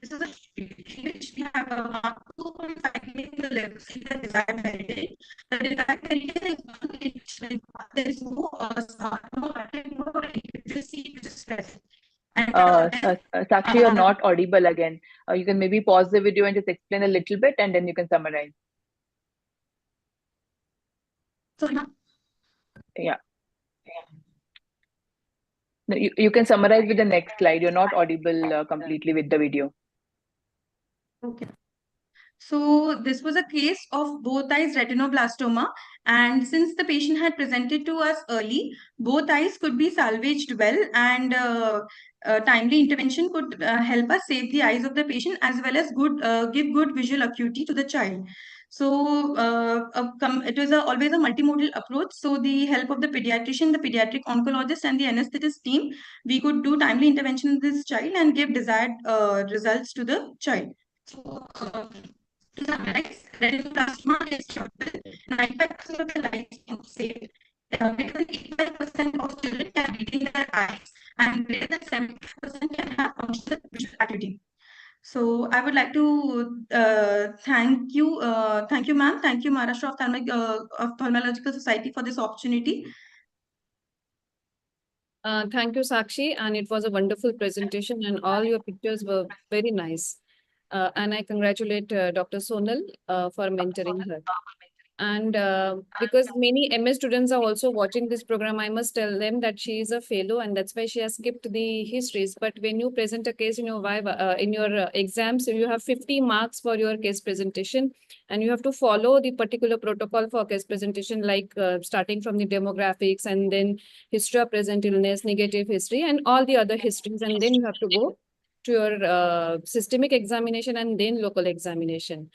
This is a which we have a 2.5 in the levels in the desired heritage. The desired heritage is one in which there is no which is present. Sakshi, you're not audible again. You can maybe pause the video and just explain a little bit, and then you can summarize. Yeah. No, you can summarize with the next slide. You're not audible completely with the video. Okay. So this was a case of both eyes retinoblastoma, and since the patient had presented to us early, both eyes could be salvaged well, and timely intervention could help us save the eyes of the patient as well as give good visual acuity to the child. So it was always a multimodal approach. So the help of the pediatrician, the pediatric oncologist, and the anesthetist team, we could do timely intervention in this child and give desired results to the child. So, to summarize, retinoblastoma is curable. 95% of the lives can be saved. Greater than 85% of children can retain their eyes, and greater than 70% can have functional visual acuity. So I would like to thank you, Thank you, ma'am. Thank you, Maharashtra Ophthalmological Society, for this opportunity. Thank you, Sakshi, and it was a wonderful presentation, and all your pictures were very nice. And I congratulate Dr. Sonal for mentoring her. And because many MS students are also watching this program, I must tell them that she is a fellow, and that's why she has skipped the histories. But when you present a case in your exams, you have 50 marks for your case presentation, and you have to follow the particular protocol for case presentation, like starting from the demographics and then history of present illness, negative history, and all the other histories, and then you have to go to your systemic examination and then local examination.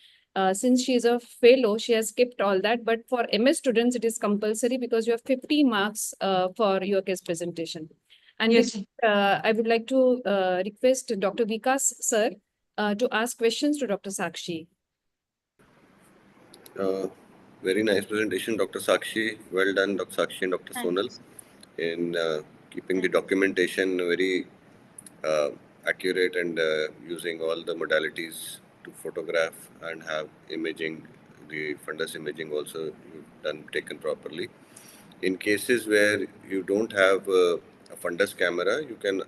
Since she is a fellow, she has skipped all that. But for MS students, it is compulsory because you have 50 marks for your case presentation. And Yes. I would like to request Dr. Vikas sir to ask questions to Dr. Sakshi. Very nice presentation, Dr. Sakshi. Well done, Dr. Sakshi and Dr. Sonal, in keeping the documentation very accurate and using all the modalities to photograph and have imaging, the fundus imaging also taken properly. In cases where you don't have a fundus camera, you can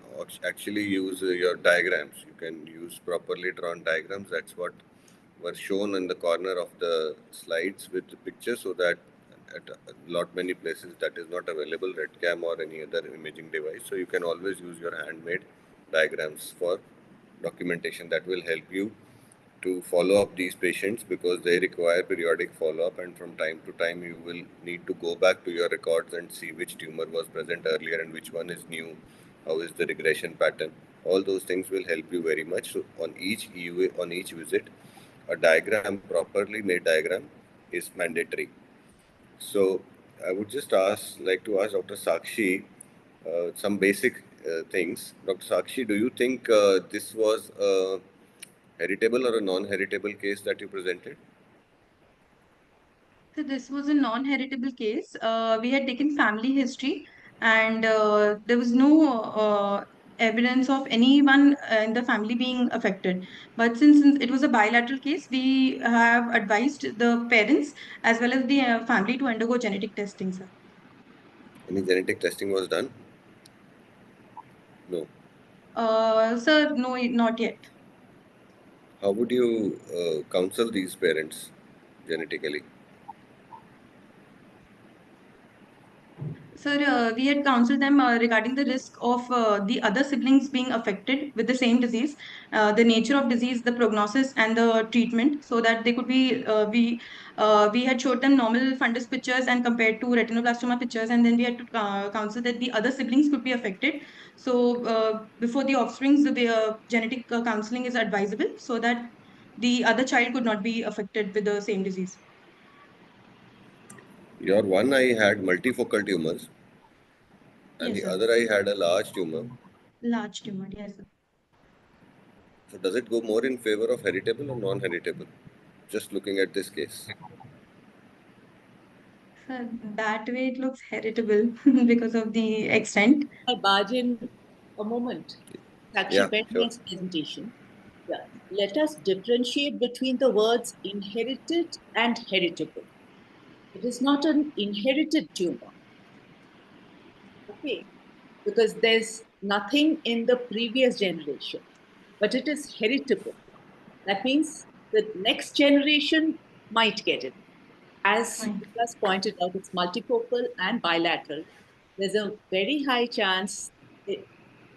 actually use your diagrams. You can use properly drawn diagrams. That's what were shown in the corner of the slides with the picture, so that at a lot many places that is not available, RedCam or any other imaging device. So you can always use your handmade diagrams for documentation. That will help you to follow up these patients, because they require periodic follow-up, and from time to time you will need to go back to your records and see which tumor was present earlier and which one is new, how is the regression pattern. All those things will help you very much. So on each visit, a diagram, properly made diagram, is mandatory. So I would just like to ask Dr. Sakshi some basic things. Dr. Sakshi, do you think this was a heritable or a non-heritable case that you presented? So this was a non-heritable case. We had taken family history, and there was no evidence of anyone in the family being affected. But since it was a bilateral case, we have advised the parents as well as the family to undergo genetic testing, sir. Any genetic testing was done? No. Sir, no, not yet. How would you counsel these parents genetically? Sir, we had counseled them regarding the risk of the other siblings being affected with the same disease, the nature of disease, the prognosis, and the treatment, so that they could we had showed them normal fundus pictures and compared to retinoblastoma pictures, and then we had to counsel that the other siblings could be affected. So before the offsprings, the genetic counseling is advisable, so that the other child could not be affected with the same disease. Your one eye had multifocal tumors, and Yes, the sir. other eye had a large tumor. Large tumor, yes, sir. So does it go more in favor of heritable or non-heritable? Just looking at this case. That way it looks heritable because of the extent. I barge in a moment. Actually, Yeah, very sure. nice presentation. Yeah. Let us differentiate between the words inherited and heritable. It is not an inherited tumor. Okay. Because there's nothing in the previous generation, but it is heritable. That means the next generation might get it. As Vikas pointed out, it's multifocal and bilateral. There's a very high chance there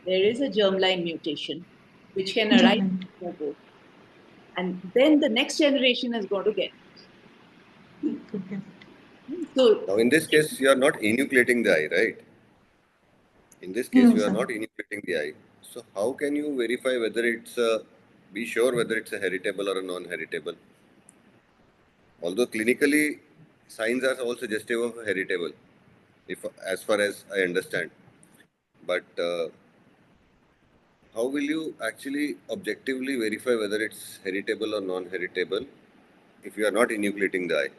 is a germline mutation which can arise from both. And then the next generation is going to get it. So Now in this case, you are not enucleating the eye, right? In this case, No, you are sir. not enucleating the eye. So how can you verify whether be sure whether it's a heritable or a non-heritable? Although clinically, signs are all suggestive of a heritable, as far as I understand. But how will you actually objectively verify whether it's heritable or non-heritable if you are not enucleating the eye?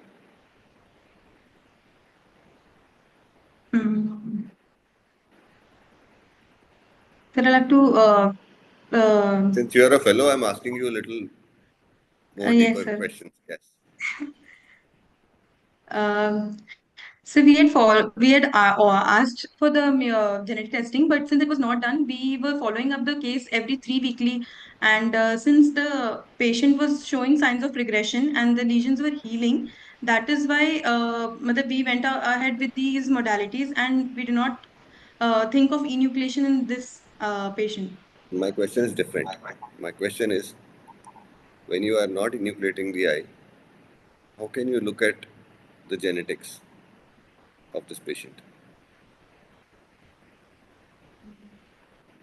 Sir, I'll have to. Since you are a fellow, I'm asking you a little more Yes, deeper sir. questions. Yes. So we had asked for the genetic testing, but since it was not done, we were following up the case every 3 weekly. And since the patient was showing signs of regression and the lesions were healing, that is why we went ahead with these modalities, and we do not think of enucleation in this patient. My question is different. My question is, when you are not enucleating the eye, how can you look at the genetics of this patient?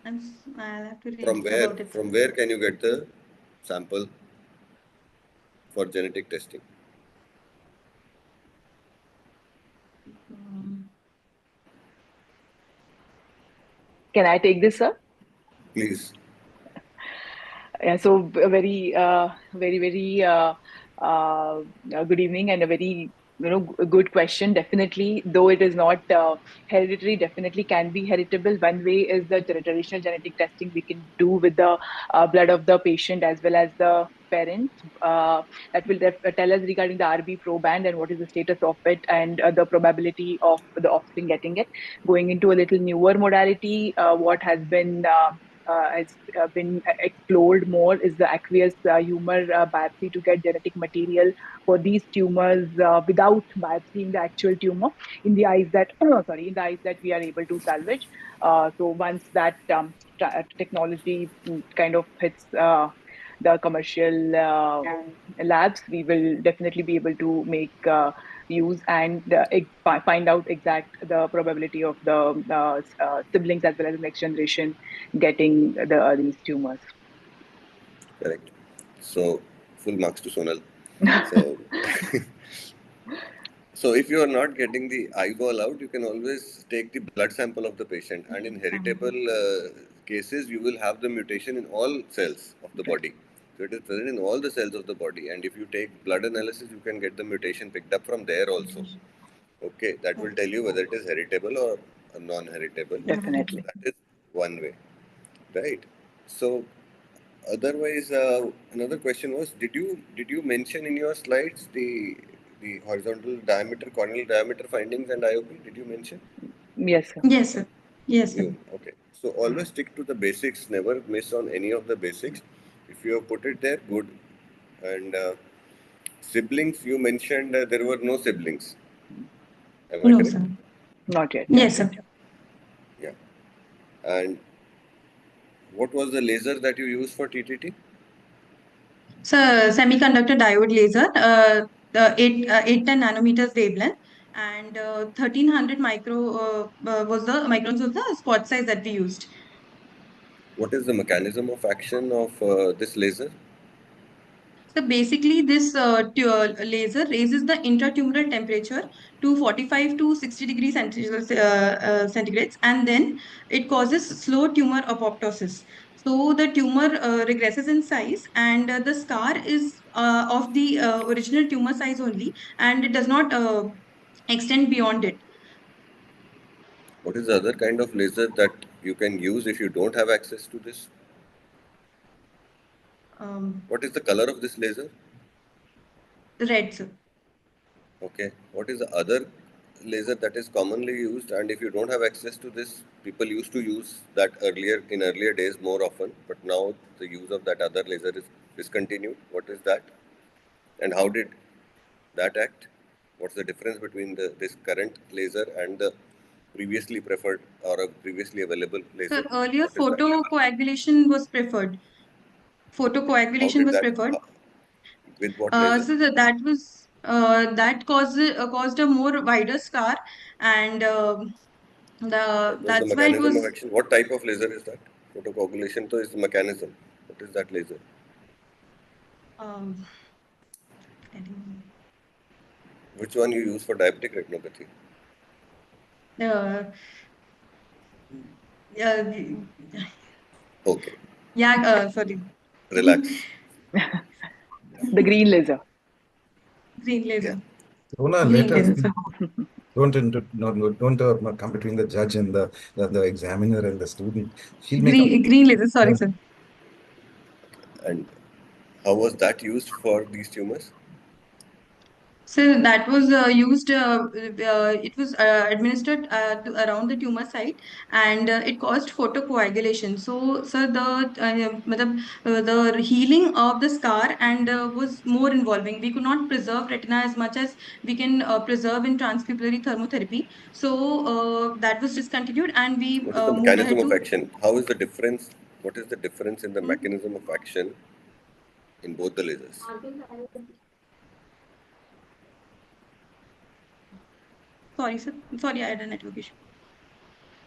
I'll have to read From where? about it. From where can you get the sample for genetic testing? Can I take this, sir? Please. Yeah, so a very, very good evening, and a very good question. Definitely, though it is not hereditary, definitely can be heritable. One way is the traditional genetic testing we can do with the blood of the patient as well as the parent. That will tell us regarding the RB proband and what is the status of it, and the probability of the offspring getting it. Going into a little newer modality, what has been explored more is the aqueous humor biopsy to get genetic material for these tumors without biopsying the actual tumor in the eyes that in the eyes that we are able to salvage. So once that technology kind of hits the commercial labs, we will definitely be able to make use and find out the probability of the siblings as well as the next generation getting these tumors. Correct. So full marks to Sonal. So, so if you are not getting the eyeball out, you can always take the blood sample of the patient, and in heritable cases, you will have the mutation in all cells of the body. So it is present in all the cells of the body, and if you take blood analysis, you can get the mutation picked up from there also. Okay, that will tell you whether it is heritable or non-heritable. Definitely. That is one way, right? So otherwise, another question was: did you mention in your slides the horizontal diameter, corneal diameter findings and IOP? Did you mention? Yes, sir. Yes, sir. Yes, sir. Okay. So always stick to the basics. Never miss on any of the basics. If you have put it there, good. And siblings, you mentioned there were no siblings. Am I No, correct? sir. Not yet. Yes, sir. Yeah. And what was the laser that you used for TTT? So semiconductor diode laser, the 810 nanometers wavelength, and 1300 microns was the spot size that we used. What is the mechanism of action of this laser? So basically, this laser raises the intratumoral temperature to 45 to 60 degrees centigrades, and then it causes slow tumor apoptosis. So the tumor regresses in size, and the scar is of the original tumor size only, and it does not extend beyond it. What is the other kind of laser that you can use if you don't have access to this? What is the color of this laser? Red, sir. Okay. What is the other laser that is commonly used? And if you don't have access to this, people used to use that in earlier days more often, but now the use of that other laser is discontinued. What is that? And how did that act? What's the difference between this current laser and the previously preferred or a previously available laser? So earlier, What is that? photocoagulation was preferred. How Photocoagulation did was that? preferred. With what laser? So that was that caused a more wider scar, and What was the that's why it mechanism of was. action? What type of laser is that? Photocoagulation is the mechanism. What is that laser? Um, Which one you use for diabetic retinopathy? uh, Okay, sorry. relax. The green laser. Green laser. Rona, Green let us laser. don't come between the judge and the examiner and the student. She'll make up. Green laser. Sorry, sir. And how was that used for these tumors? So that was used, it was administered around the tumor site, and it caused photocoagulation. So, sir, the healing of the scar and was more involving. We could not preserve retina as much as we can preserve in transpupillary thermotherapy. So that was discontinued, and we What is the moved mechanism ahead of to. action? How is the difference? What is the difference in the mechanism of action in both the lasers? Sorry, sir. Sorry, I had a network issue.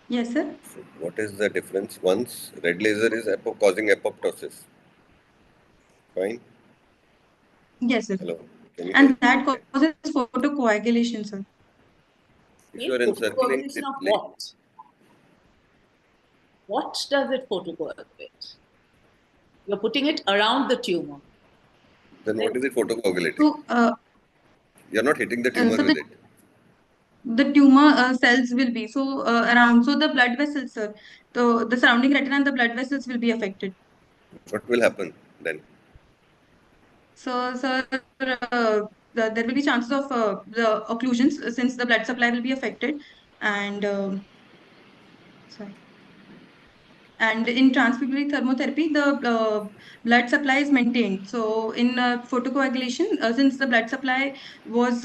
Yes, sir. So what is the difference? Once red laser is causing apoptosis. Fine. Yes, sir. Hello. Can you And hear? that Okay. causes photocoagulation, sir. If you are encircling Photocoagulation of what? What does it photocoagulate? You're putting it around the tumor. then what is it photocoagulating? So, You're not hitting the tumor so with it. the tumor cells will be around. So the blood vessels, sir. So the surrounding retina and the blood vessels will be affected. What will happen then? So, sir, there will be chances of the occlusions since the blood supply will be affected, and sorry. And in transpupillary thermotherapy, the blood supply is maintained. So in photocoagulation, since the blood supply was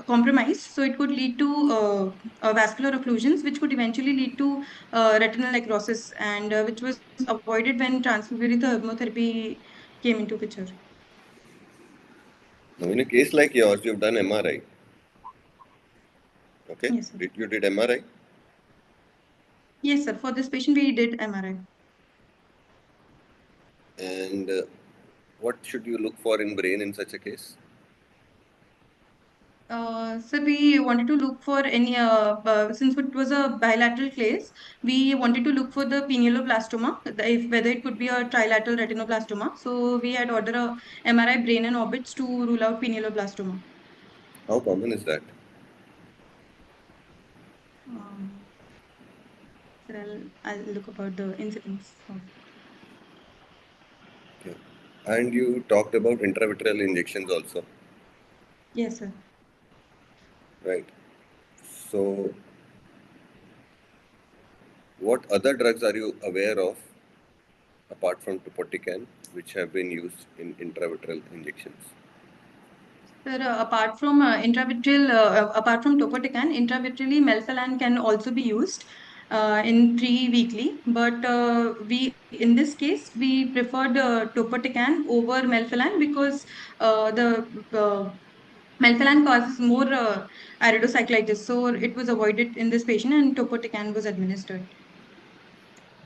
compromised, so it could lead to vascular occlusions, which could eventually lead to retinal necrosis, and which was avoided when transpupillary thermotherapy came into picture. Now, in a case like yours, you've done MRI. Okay? Yes, sir. You did MRI? Yes, sir. For this patient, we did MRI. And what should you look for in brain in such a case? So we wanted to look for any, since it was a bilateral case, we wanted to look for the pinealoblastoma, whether it could be a trilateral retinoblastoma. So we had ordered a MRI brain and orbits to rule out pinealoblastoma. How common is that? Sir, I'll look about the incidence of. Okay. And you talked about intravitreal injections also. Yes, sir. Right. So, what other drugs are you aware of apart from topotecan which have been used in intravitreal injections? Sir, apart from apart from topotecan, intravitreally melphalan can also be used in 3 weekly. But in this case, we preferred topotecan over melphalan because the melphalan causes more iridocyclitis. So it was avoided in this patient and topotecan was administered.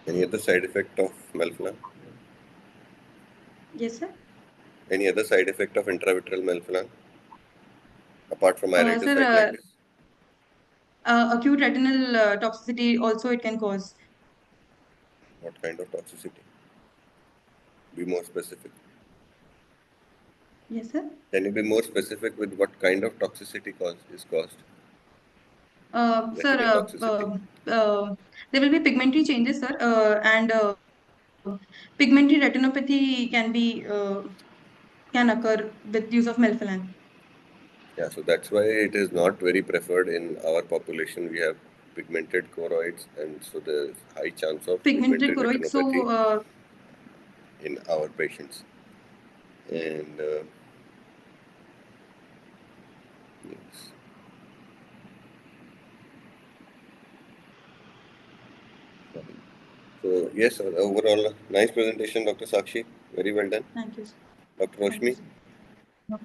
Any other side effect of melphalan? Yes, sir. Any other side effect of intravitreal melphalan apart from Sir, iridocyclitis? acute retinal toxicity also it can cause. What kind of toxicity? Be more specific. Yes, sir. Can you be more specific with what kind of toxicity is caused? Sir, Retinal toxicity. there will be pigmentary changes, sir, and pigmentary retinopathy can occur with use of melphalan. Yeah, so that's why it is not very preferred in our population. We have pigmented choroids, and so there's high chance of Pigmented pigmented choroid. retinopathy So, in our patients. And yes. So yes, overall nice presentation, Dr. Sakshi. Very well done. thank you, sir. Dr. Thank you, Roshni, sir.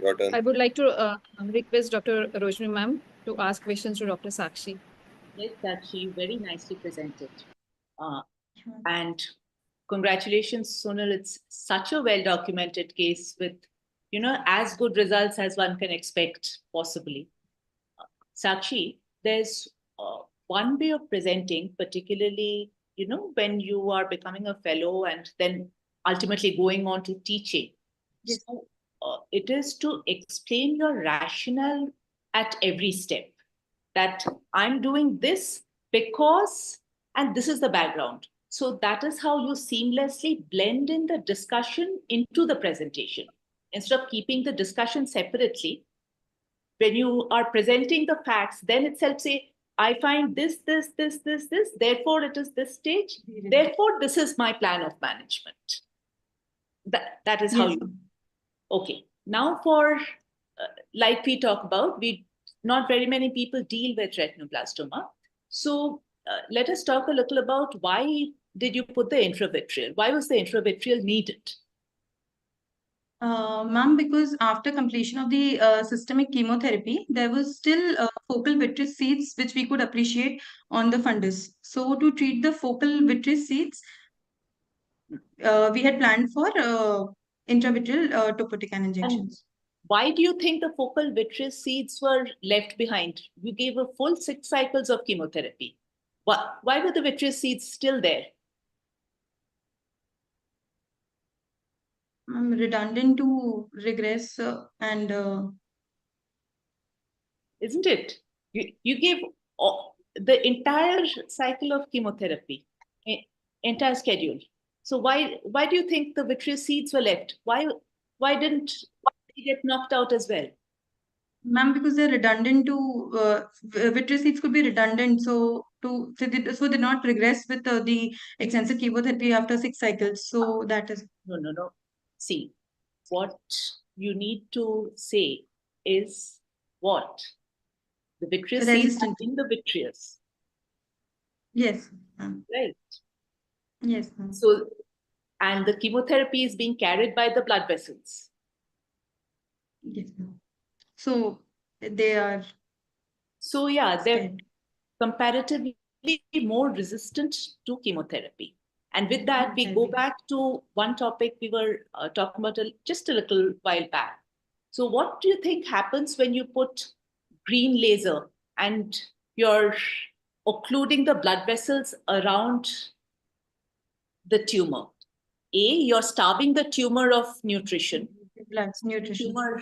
your turn. I would like to request Dr. Rojni ma'am to ask questions to Dr. Sakshi. Yes, that she very nicely presented. Sure. And congratulations, Sonal. It's such a well-documented case with, as good results as one can expect, possibly. Sakshi, there's one way of presenting, particularly, when you are becoming a fellow and then ultimately going on to teaching. Yes. So it is to explain your rationale at every step, that I'm doing this because, and this is the background. So that is how you seamlessly blend in the discussion into the presentation. Instead of keeping the discussion separately, when you are presenting the facts, then itself say, I find this, therefore it is this stage, therefore this is my plan of management. That is how Yes. you. Okay. Now for, like we talk about, not very many people deal with retinoblastoma. So let us talk a little about why did you put the intravitreal? Why was the intravitreal needed? Ma'am, because after completion of the systemic chemotherapy, there was still focal vitreous seeds which we could appreciate on the fundus. So to treat the focal vitreous seeds, we had planned for intravitreal topotecan injections. Why do you think the focal vitreous seeds were left behind? You gave a full 6 cycles of chemotherapy. Why were the vitreous seeds still there? Redundant to regress and isn't it? You gave the entire cycle of chemotherapy, entire schedule. So why do you think the vitreous seeds were left? Why didn't they get knocked out as well? Ma'am, because they're redundant to vitreous seeds could be redundant, so they not regress with the extensive chemotherapy after 6 cycles. So that is no. See, what you need to say is what the vitreous seeds are in the vitreous. Yes. Right. Yes. So, and the chemotherapy is being carried by the blood vessels. Yes. So they are. So yeah, they're comparatively more resistant to chemotherapy. And with that, we go back to one topic we were talking about just a little while back. So what do you think happens when you put green laser and you're occluding the blood vessels around the tumor? You're starving the tumor of nutrition. Tumor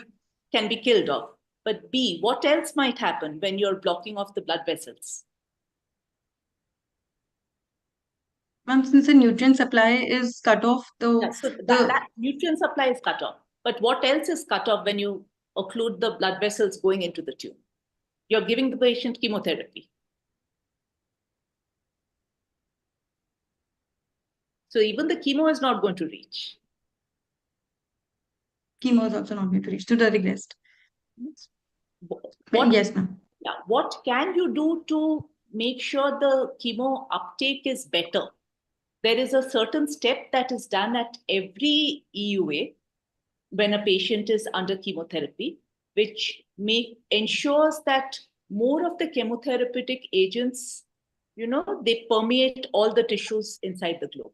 can be killed off. But B, what else might happen when you're blocking off the blood vessels? Ma'am, since the nutrient supply is cut off, so that nutrient supply is cut off. But what else is cut off when you occlude the blood vessels going into the tumor? You're giving the patient chemotherapy. So even the chemo is not going to reach. Chemo is also not going to reach to the regressed. Yes, ma'am. Yeah, what can you do to make sure the chemo uptake is better? There is a certain step that is done at every EUA when a patient is under chemotherapy, which ensures that more of the chemotherapeutic agents, they permeate all the tissues inside the globe.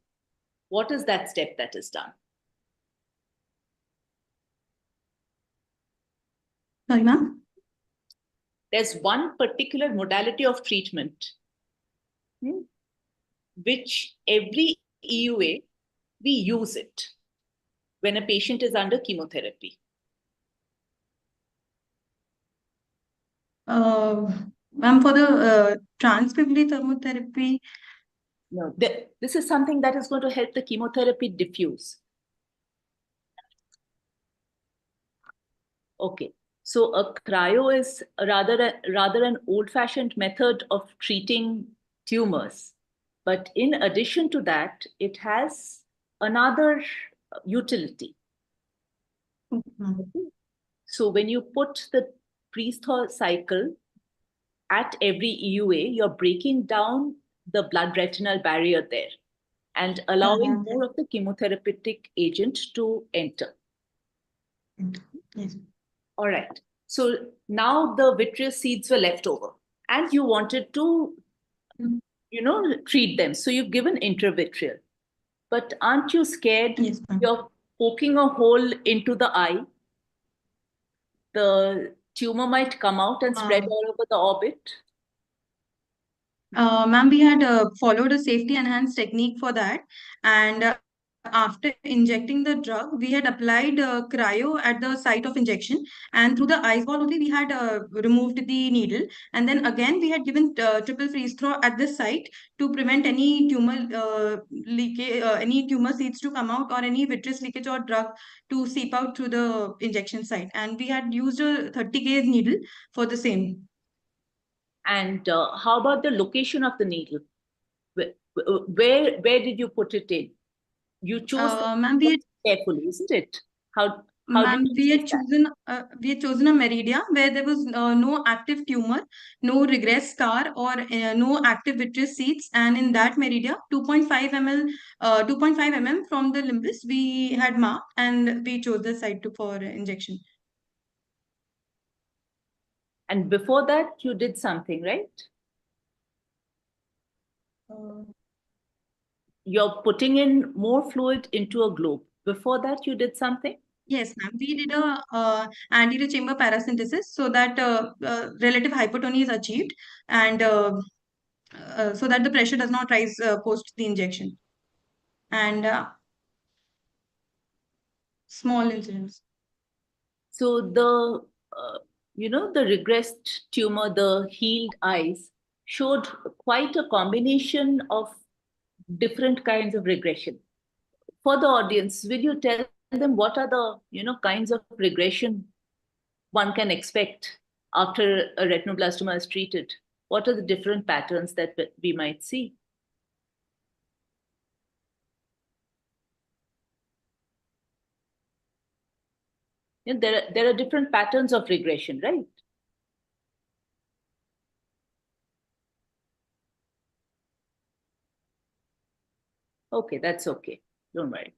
What is that step that is done? Sorry, ma'am? There's one particular modality of treatment, which every EUA, we use it when a patient is under chemotherapy. Ma'am, for the transfibrillary thermotherapy? No, this is something that is going to help the chemotherapy diffuse. Okay, so a cryo is rather an old-fashioned method of treating tumors. But in addition to that, it has another utility. So when you put the pre-thaw cycle at every EUA, you're breaking down the blood retinal barrier there and allowing more of the chemotherapeutic agent to enter. Yes. All right. So now the vitreous seeds were left over and you wanted to, treat them. So you've given intravitreal. But aren't you scared? Yes, you're poking a hole into the eye? The tumor might come out and spread all over the orbit. Ma'am, we had followed a safety enhanced technique for that. And after injecting the drug, we had applied cryo at the site of injection, and through the ice ball only we had removed the needle, and then again we had given triple freeze throw at this site to prevent any tumor leakage, any tumor seeds to come out, or any vitreous leakage or drug to seep out through the injection site. And we had used a 30 gauge needle for the same. And how about the location of the needle? Where did you put it in? You chose Ma'am, carefully, isn't it? How did you we choose had chosen a meridian where there was no active tumor, no regress scar, or no active vitreous seeds. And in that meridian, 2.5 mm from the limbus we had marked, and we chose the site for injection. And before that, you did something, right? You're putting in more fluid into a globe. Before that, you did something? Yes, ma'am. We did a anterior chamber paracentesis so that relative hypotony is achieved, and so that the pressure does not rise post the injection. And small incidents. So the the regressed tumor, the healed eyes, showed quite a combination of different kinds of regression. For the audience, will you tell them what are the kinds of regression one can expect after a retinoblastoma is treated? What are the different patterns that we might see? There are different patterns of regression, right? Okay, that's okay. Don't worry.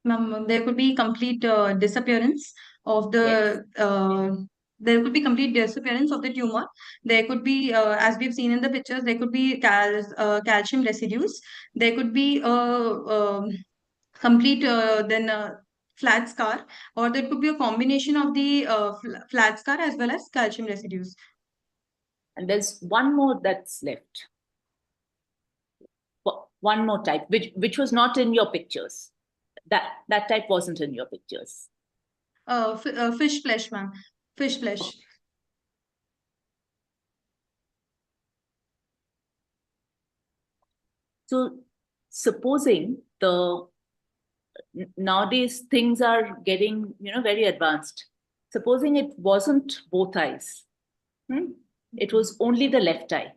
There could be complete disappearance of the there could be complete disappearance of the tumor. There could be, as we've seen in the pictures, there could be calcium residues. There could be complete flat scar, or there could be a combination of the flat scar as well as calcium residues. And there's one more that's left. One more type, which was not in your pictures. That type wasn't in your pictures. Fish flesh, ma'am. Fish flesh. So supposing nowadays things are getting very advanced. Supposing it wasn't both eyes, it was only the left eye.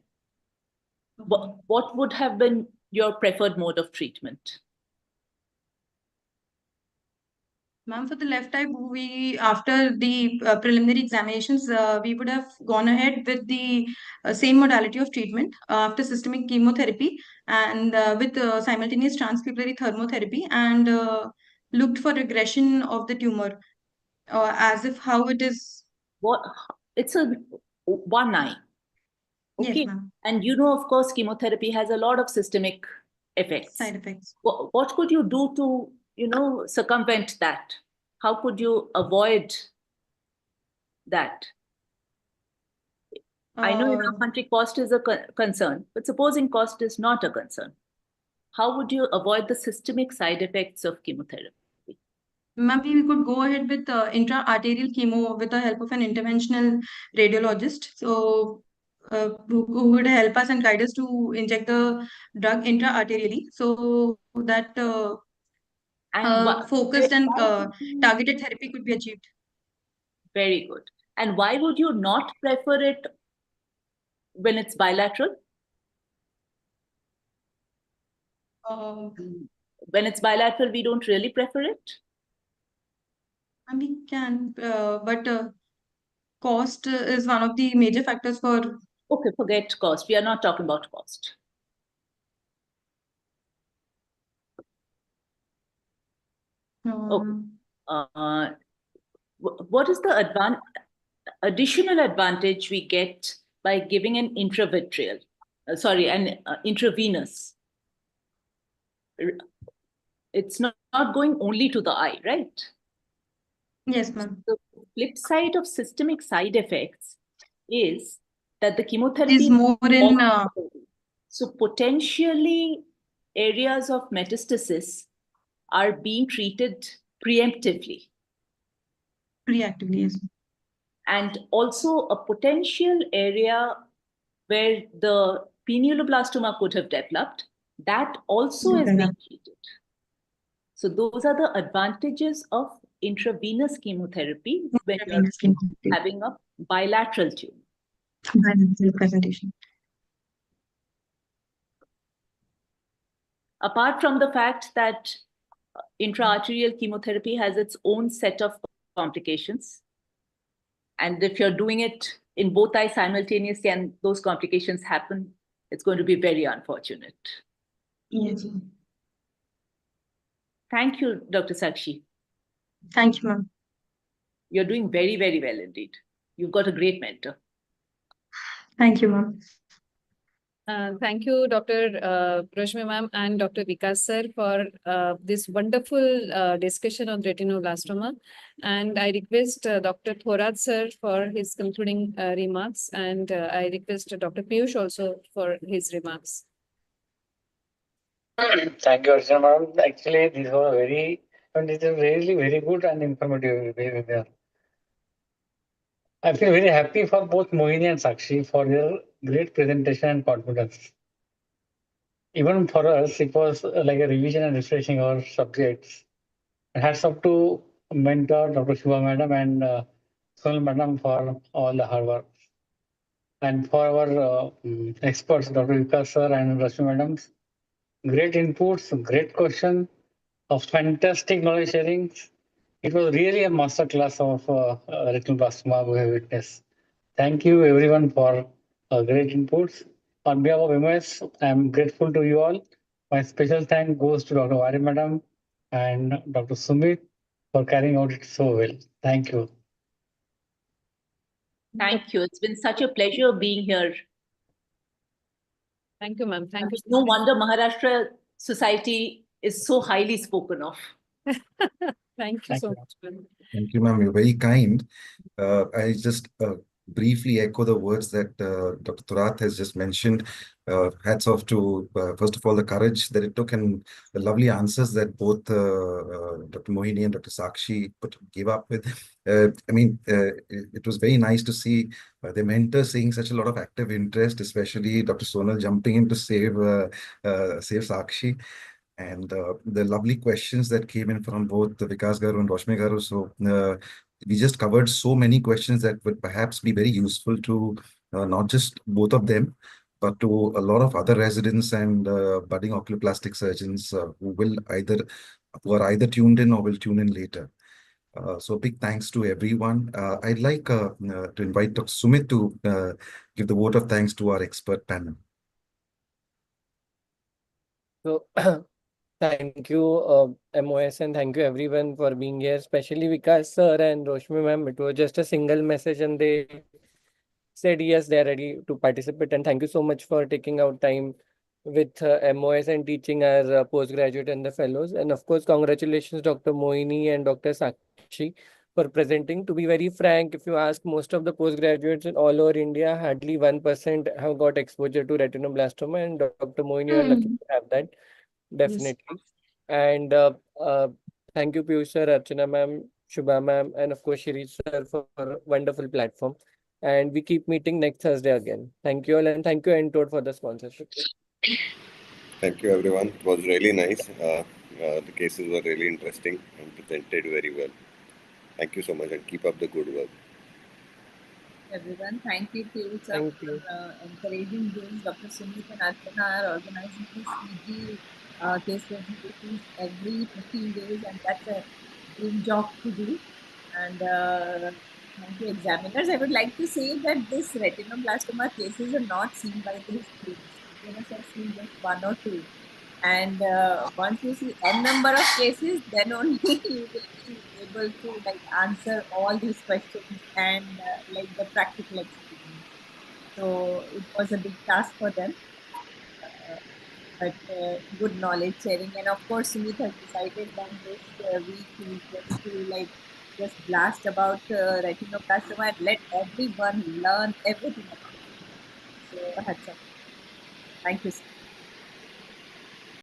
What would have been your preferred mode of treatment? Ma'am, for the left eye, after the preliminary examinations, we would have gone ahead with the same modality of treatment after systemic chemotherapy, and with simultaneous transpupillary thermotherapy, and looked for regression of the tumor, as if how it is. It's one eye. Okay. Yes, ma'am. And of course, chemotherapy has a lot of systemic effects. Side effects. What could you do to circumvent that? How could you avoid that? I know in our country cost is a concern, but supposing cost is not a concern, how would you avoid the systemic side effects of chemotherapy? Maybe we could go ahead with intra-arterial chemo with the help of an interventional radiologist. So who would help us and guide us to inject the drug intra-arterially, so that focused and targeted therapy could be achieved. Very good. And why would you not prefer it when it's bilateral? When it's bilateral, we don't really prefer it? And we can, but cost is one of the major factors for... Okay, forget cost. We are not talking about cost. Okay. What is the additional advantage we get by giving an intravitreal? An intravenous. It's not going only to the eye, right? Yes, ma'am. The flip side of systemic side effects is that the chemotherapy is more in... So potentially areas of metastasis are being treated preemptively. Reactively, yes. And also a potential area where the pinealoblastoma could have developed, that also is being treated. So those are the advantages of intravenous chemotherapy when you're having a bilateral tumor. Bilateral presentation. Apart from the fact that intraarterial chemotherapy has its own set of complications, and if you're doing it in both eyes simultaneously and those complications happen, it's going to be very unfortunate. Yes. Thank you, Dr. Sakshi. Thank you, ma'am. You're doing very, very well indeed. You've got a great mentor. Thank you, ma'am. Thank you, Dr. Rashmi ma'am and Dr. Vikas sir for this wonderful discussion on retinoblastoma. And I request Dr. Thorat sir for his concluding remarks, and I request Dr. Piyush also for his remarks. Thank you, Archana ma'am. Actually, this was it is really very good and informative webinar. I feel very happy for both Mohini and Sakshi for their great presentation and confidence. Even for us, it was like a revision and refreshing our subjects. And hats off to mentor Dr. Shiva madam and Sonal madam for all the hard work. And for our experts, Dr. Vikas sir and Rashmi madams, great inputs, great question, of fantastic knowledge sharing. It was really a master class of retinoblastoma we have witnessed. Thank you everyone for great inputs. On behalf of MOS, I am grateful to you all. My special thank goes to Dr. Vari Madam and Dr. Sumit for carrying out it so well. Thank you. Thank you. It's been such a pleasure being here. Thank you, ma'am. Thank you. No wonder Maharashtra society is so highly spoken of. Thank you so much, ma'am. Thank you, ma'am. You're very kind. I just briefly echo the words that Dr. Thorat has just mentioned. Hats off to, first of all, the courage that it took and the lovely answers that both Dr. Mohini and Dr. Sakshi gave up with. It was very nice to see the mentor seeing such a lot of active interest, especially Dr. Sonal jumping in to save Sakshi. And the lovely questions that came in from both the Vikas Garu and Roshmi Garu. So we just covered so many questions that would perhaps be very useful to not just both of them, but to a lot of other residents and budding oculoplastic surgeons who are either tuned in or will tune in later. So big thanks to everyone. I'd like to invite Dr. Sumit to give the vote of thanks to our expert panel. So thank you, MOS, and thank you everyone for being here, especially Vikas sir and Roshmi ma'am. It was just a single message and they said yes, they're ready to participate. And thank you so much for taking out time with MOS and teaching our postgraduate and the fellows. And of course, congratulations, Dr. Mohini and Dr. Sakshi for presenting. To be very frank, if you ask most of the postgraduates in all over India, hardly 1% have got exposure to retinoblastoma, and Dr. Mohini, you are lucky to have that. Definitely. Yes. And thank you, Piyush sir, Archana ma'am, Shubha ma'am, and of course, Shirish sir for a wonderful platform. And we keep meeting next Thursday again. Thank you all, and thank you, Entod, for the sponsorship. Thank you, everyone. It was really nice. The cases were really interesting and presented very well. Thank you so much, and keep up the good work. Everyone, thank you to for encouraging this. Dr. Sumit and Archana are organizing these PG case presentations every 15 days, and that's a dream job to do. And thank you, examiners. I would like to say that this retinoblastoma cases are not seen by these students. They must have seen just one or two. And once you see n number of cases, then only you will be able to answer all these questions and the practical experience. So it was a big task for them, but good knowledge sharing. And of course, Sumit has decided that this week he's going to just blast about retinoblastoma and let everyone learn everything about it. So hats off. Thank you, sir.